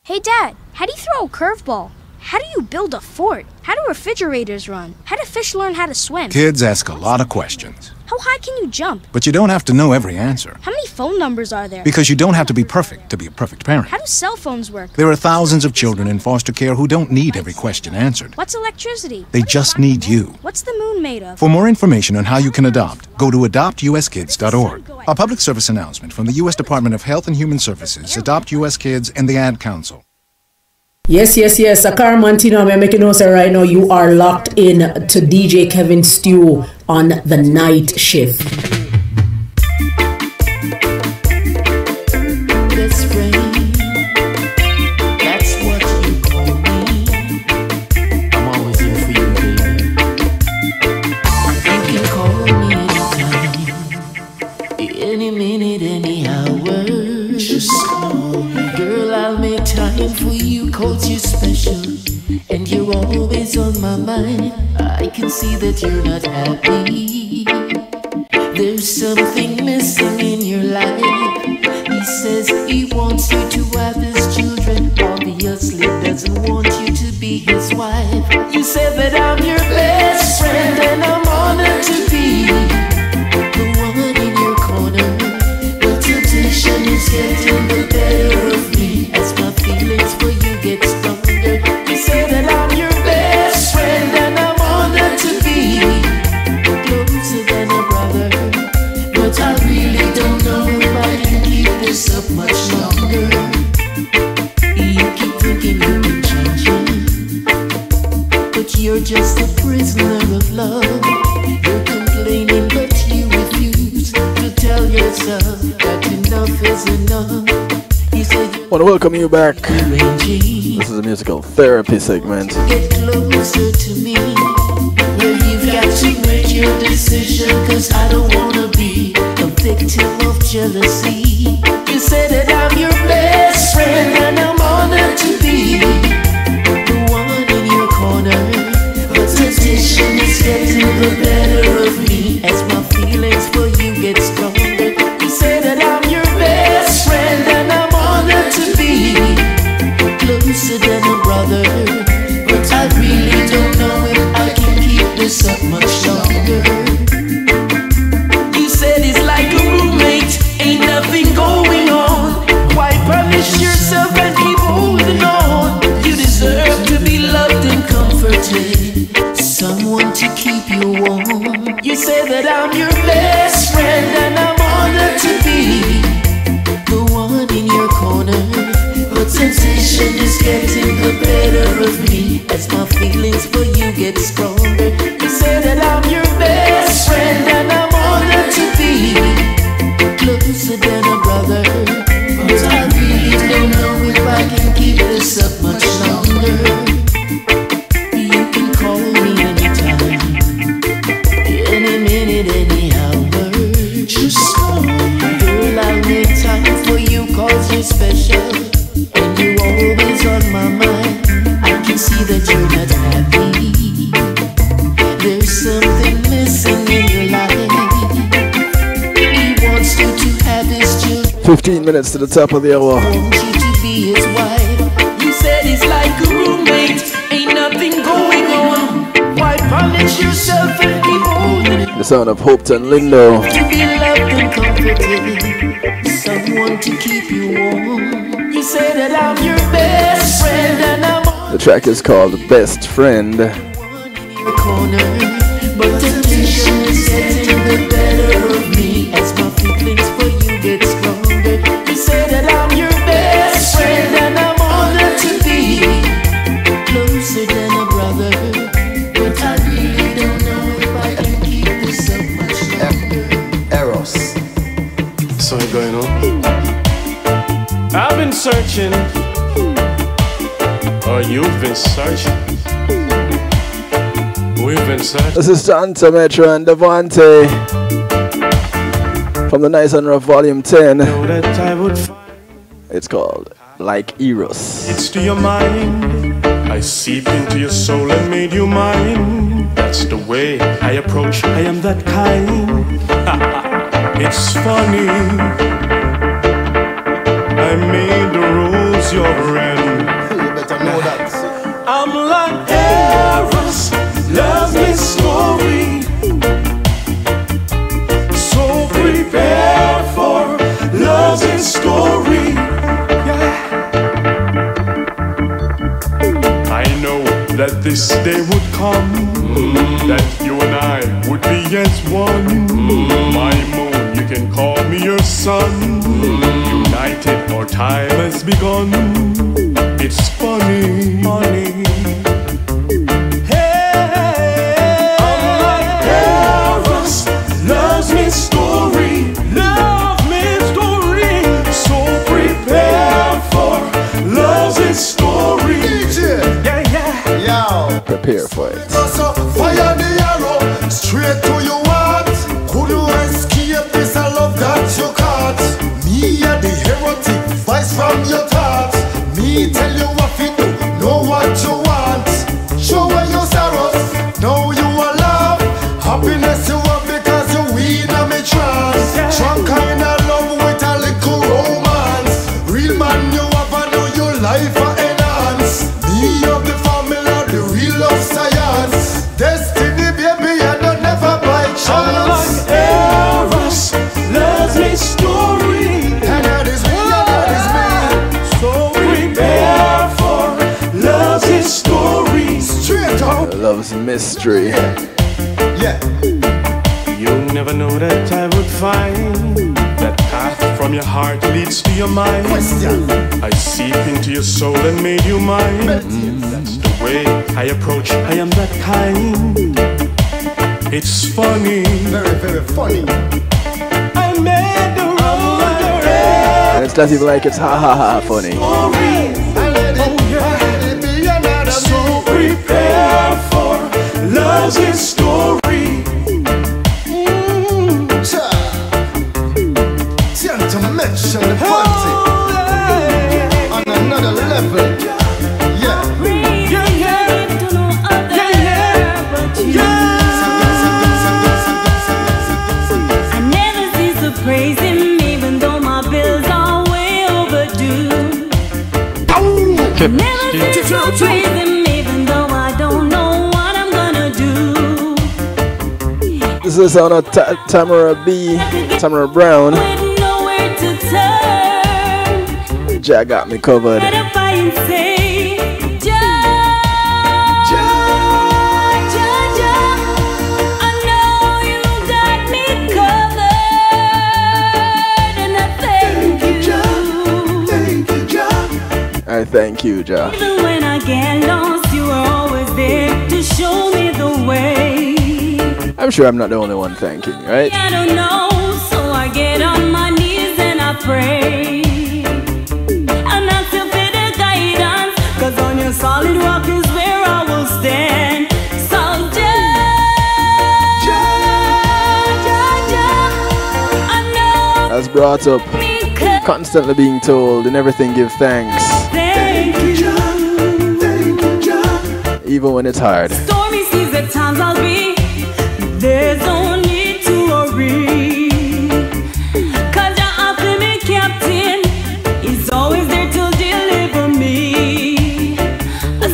Hey Dad, how do you throw a curveball? How do you build a fort? How do refrigerators run? How do fish learn how to swim? Kids ask a lot of questions. How high can you jump? But you don't have to know every answer. How many phone numbers are there? Because you don't have to be perfect to be a perfect parent. How do cell phones work? There are thousands of children in foster care who don't need every question answered. What's electricity? They just need you. What's the moon made of? For more information on how you can adopt, go to adoptuskids.org. A public service announcement from the U.S. Department of Health and Human Services, Adopt U.S. Kids, and the Ad Council. Yes. Akar Mantino, I'm making notes right now. You are locked in to DJ Kevin Stew on the night shift. Best friend, that's what you call me. I'm always here for you, baby. You can call me anytime, any minute, any hour. Just call me. Girl, I'll make time for you, 'cause you're special and you're always on my mind. I can see that you're not happy. There's something missing in your life. He says he wants you to have his children, obviously doesn't want you to be his wife. You said that I'm your best friend and I'm honored to be the one in your corner. But temptation is getting the better of me as my feelings for you get stronger. You say that I'm your best friend and I'm honored to be closer than a brother. But I really don't know if I can keep this up much longer. You keep thinking you can change it, but you're just a prisoner of love. You're complaining but you refuse to tell yourself that enough is enough. You said I want to welcome you back. This is a musical therapy segment. get closer to me. Well, you've got to make your decision, 'cause I don't wanna be a victim of jealousy. You said that I'm your best friend and I'm honored to be the one in your corner. But temptation is getting the better of me as my feelings for you get stronger. You say that I'm your best friend and I'm honored to be closer than a brother. But I really don't know if I can keep this up much longer. You said it's like a roommate, ain't nothing going on. Why punish yourself and keep holding on? You deserve to be loved and comforted, someone to keep you warm. You say that I'm your best friend and I'm honored to be the one in your corner. But temptation is getting the better of me as my feelings for you get stronger. You say that I'm your best friend and I'm honored to be closer than a brother. But I really don't know if I can keep this up much longer. You can call me anytime, any minute, any hour. Just call me. Girl, I'll make time for you, 'cause you're special and you're always on my mind. I can see that you're not happy. There's something missing in your life. He wants you to have his children, 15 minutes to the top of the hour. wants you to be his wife. You said it's like a roommate, ain't nothing going on. Why punish yourself and keep holding it? The sound of Hopeton Lindo. To be loved and comforted, someone to keep you warm. You say that I'm your best friend and I'm The track is called Best Friend. your corner. But temptation is getting the better of me as my feelings for you get stronger. You say that I'm your best friend and I'm honored to be closer than a brother. But I really don't know if I can keep this up much longer. Eros. Something going on? I've been searching, or you've been searching. We've been searching. This is Santa Metro and Devante from the Nice and Rough Volume 10. It's called Like Eros. It's to your mind. I seep into your soul and made you mine. That's the way I approach. I am that kind. It's funny. I made the rules your friend. You better know that. I'm like Eros, love me story. So prepare for love's in story. Yeah. I know that this day would come, that you and I would be as one. My moon, you can call me your son. United, our time has begun. It's funny, funny. Hey, I'm like Eros, loves me story, love me story. So prepare for love's in story. Yeah, yeah. Yo. Prepare for it. So fire the arrow straight to your heart. Could you escape this? I love that you caught. Me are the erotic voice from your thoughts. Me tell you what to do, know what you want. Show where your sorrows, know you are love. Happiness you want because you win on me trance. Strong kind of love with a little romance. Real man you have and know your life are enhance. Me of the formula, the real love science. Destiny baby I don't never by chance. I'm like Eros, loves me story. And that is me, and that is me. So prepare for love's in story. Straight up. Love's mystery. Yeah. You never know that I would find that path from your heart leads to your mind. I seep into your soul and made you mine. That's the way I approach. I am that kind. It's funny, very, very funny. I made the road. And it's not even like it's ha ha ha funny. So prepare for love's in story. Time to mention the party on another level. Yeah. I never cease to praise him, even though my bills are way overdue. Never cease to praise him, even though I don't know what I'm gonna do. This is on a Tamara B, Tamara Brown. Nowhere to turn. Jack got me covered. Better buy and say, I know you got me covered, and I thank you. I thank you, Ja. Even when I get lost, you are always there to show me the way. I'm sure I'm not the only one thanking, right? I don't know, so I get on my knees and I pray. And I still feel the guidance, 'cause on your solid rock is where I will stand. So I know As brought up, constantly being told in everything give thanks, thank you. even when it's hard. Stormy seas at times I'll be, there's no need to worry, 'cause your ultimate captain is always there to deliver me.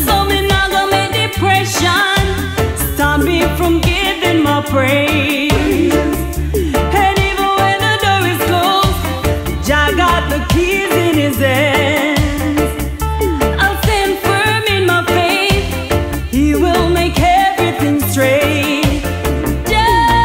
So me not gonna make depression stop me from giving my praise. And even when the door is closed, Jah got the keys in his hands. I'll stand firm in my faith, he will make everything straight. Yeah.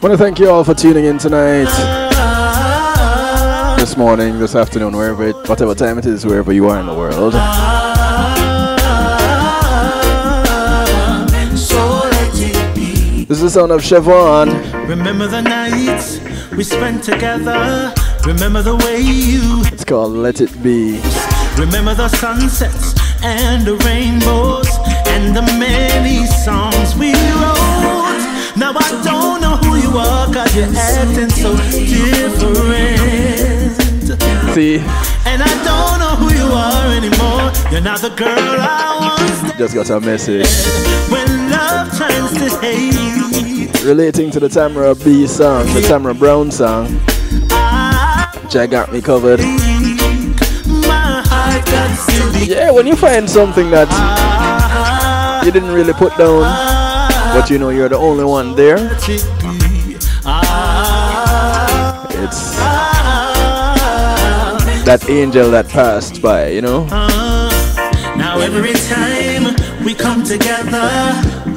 want to thank you all for tuning in tonight, this morning, this afternoon, whatever time it is, wherever you are in the world. This is the sound of Siobhan. Remember the nights we spent together. Remember the way you. It's called Let It Be. Remember the sunsets and the rainbows and the many songs we wrote. Now I don't know who you are, 'cause you're acting so different. See? And I don't know who you are anymore. You're not the girl I once. Just got a message. When love turns to hate. Relating to the Tamara B song, the Tamara Brown song. Jack got me covered. Yeah, when you find something that you didn't really put down, but you know you're the only one there, it's that angel that passed by, you know? Now every time we come together,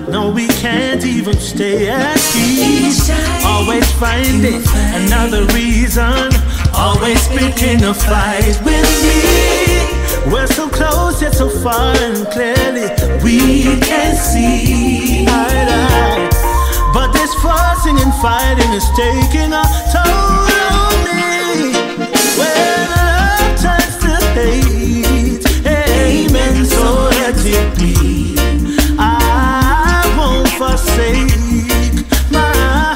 no, we can't even stay at peace. Always finding another reason, always picking a fight with me. We're so close yet so far, and clearly we can see eye to eye. But this fussing and fighting is taking a toll on me. When love turns to hate, amen, so let it be. I won't forsake, my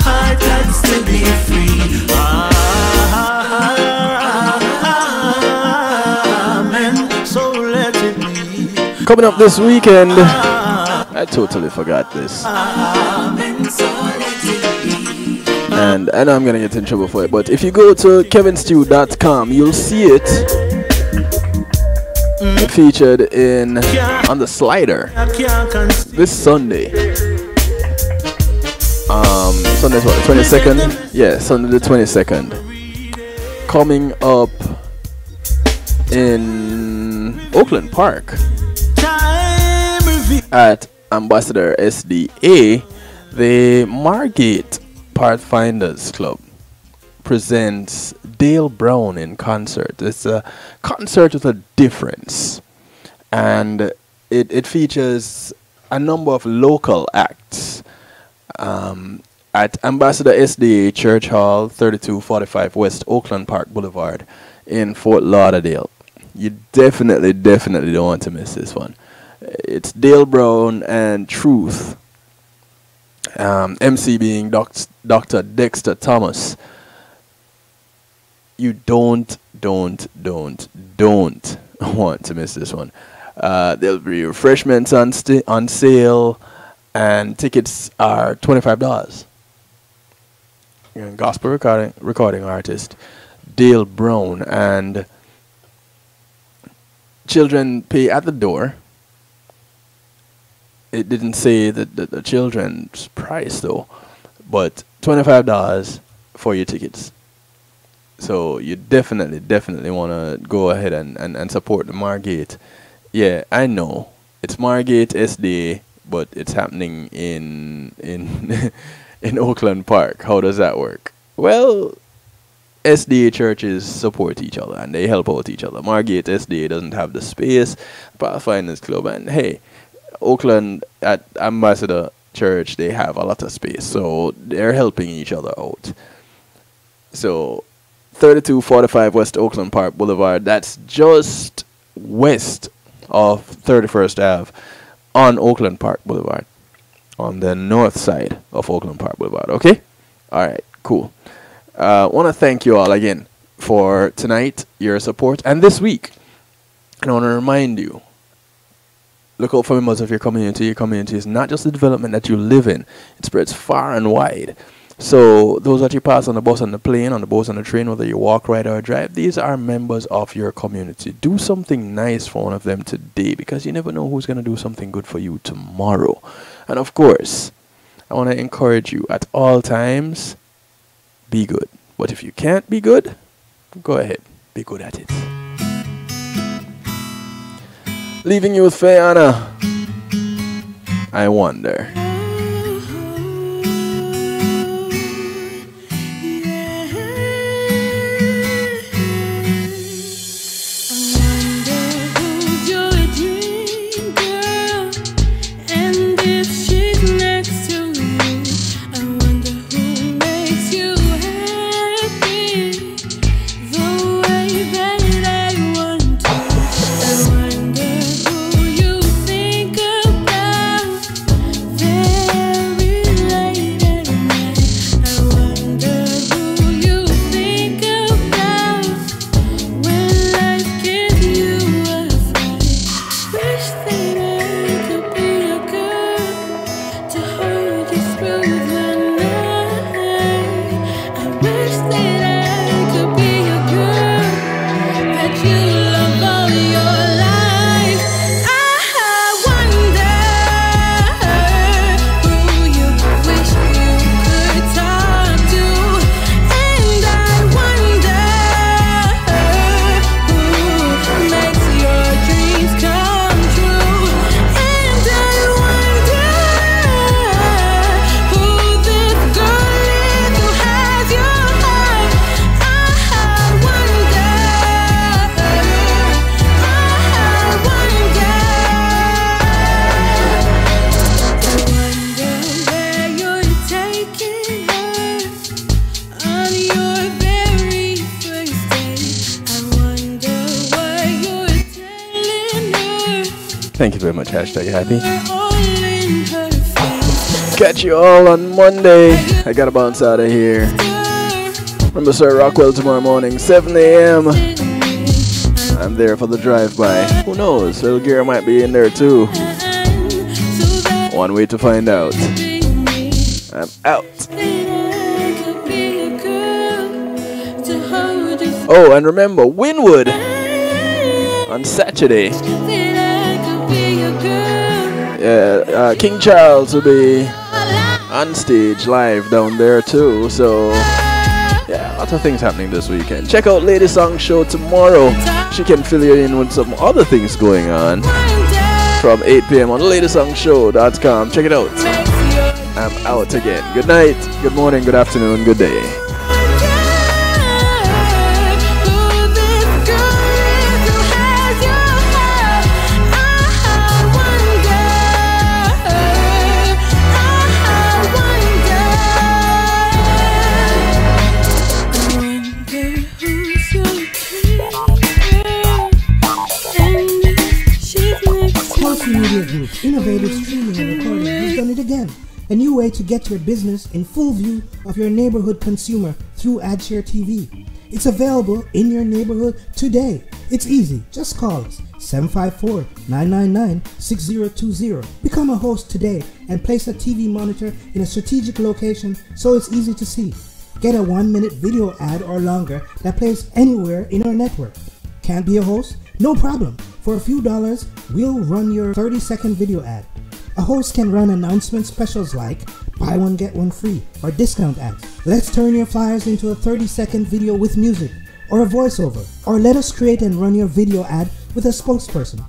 heart has to be free. Coming up this weekend, I totally forgot this. And I know I'm gonna get in trouble for it, but if you go to kevinstew.com, you'll see it featured on the slider this Sunday. Sunday's what, the 22nd? Yeah, Sunday the 22nd. Coming up in Oakland Park at Ambassador SDA, the Margate Pathfinders Club presents Dale Brown in concert. It's a concert with a difference, and it features a number of local acts at Ambassador SDA Church Hall, 3245 West Oakland Park Boulevard in Fort Lauderdale. You definitely don't want to miss this one. It's Dale Brown and Truth. MC being Dr. Dexter Thomas. You don't want to miss this one. There'll be refreshments on sale, and tickets are $25. Gospel recording artist Dale Brown, and children pay at the door. It didn't say the children's price though, but $25 for your tickets. So you definitely want to go ahead and support the Margate. Yeah, I know it's Margate SDA, but it's happening in in Oakland Park. How does that work? Well, SDA churches support each other and they help out each other. Margate SDA doesn't have the space. Pathfinders Club, and hey, Oakland at Ambassador Church, they have a lot of space, so they're helping each other out. So 3245 West Oakland Park Boulevard, that's just west of 31st Ave on Oakland Park Boulevard, on the north side of Oakland Park Boulevard. Okay? Alright, cool. Want to thank you all again for tonight, your support, and this week. And I want to remind you, look out for members of your community. Your community is not just the development that you live in. It spreads far and wide. So those that you pass on the bus, on the plane, on the bus, on the train, whether you walk, ride, or drive, these are members of your community. Do something nice for one of them today, because you never know who's going to do something good for you tomorrow. And of course, I want to encourage you at all times, be good. But if you can't be good, go ahead, be good at it. Leaving you with Fayana, I wonder. Thank you very much, #happy. Catch you all on Monday. I gotta bounce out of here. Remember Sir Rockwell tomorrow morning, 7 a.m. I'm there for the drive-by. Who knows? Little Gear might be in there too. One way to find out. I'm out. Oh, and remember, Winwood on Saturday. Yeah, King Charles will be on stage live down there too. So, yeah, lots of things happening this weekend. Check out Lady Song Show tomorrow. She can fill you in with some other things going on from 8 p.m. on LadySongShow.com. Check it out. I'm out again. Good night, good morning, good afternoon, good day. Media Group, innovative streaming and recording, has done it again. A new way to get your business in full view of your neighborhood consumer through AdShare TV. It's available in your neighborhood today. It's easy. Just call us 754-999-6020. Become a host today and place a TV monitor in a strategic location so it's easy to see. Get a 1-minute video ad or longer that plays anywhere in our network. Can't be a host? No problem. For a few dollars, we'll run your 30-second video ad. A host can run announcement specials like buy one get one free or discount ads. Let's turn your flyers into a 30-second video with music or a voiceover, or let us create and run your video ad with a spokesperson.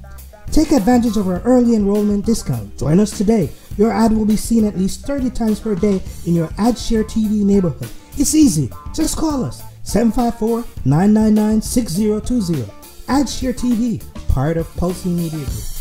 Take advantage of our early enrollment discount. Join us today. Your ad will be seen at least 30 times per day in your AdShare TV neighborhood. It's easy. Just call us 754-999-6020. AdShare TV, part of Pulsing Media Group.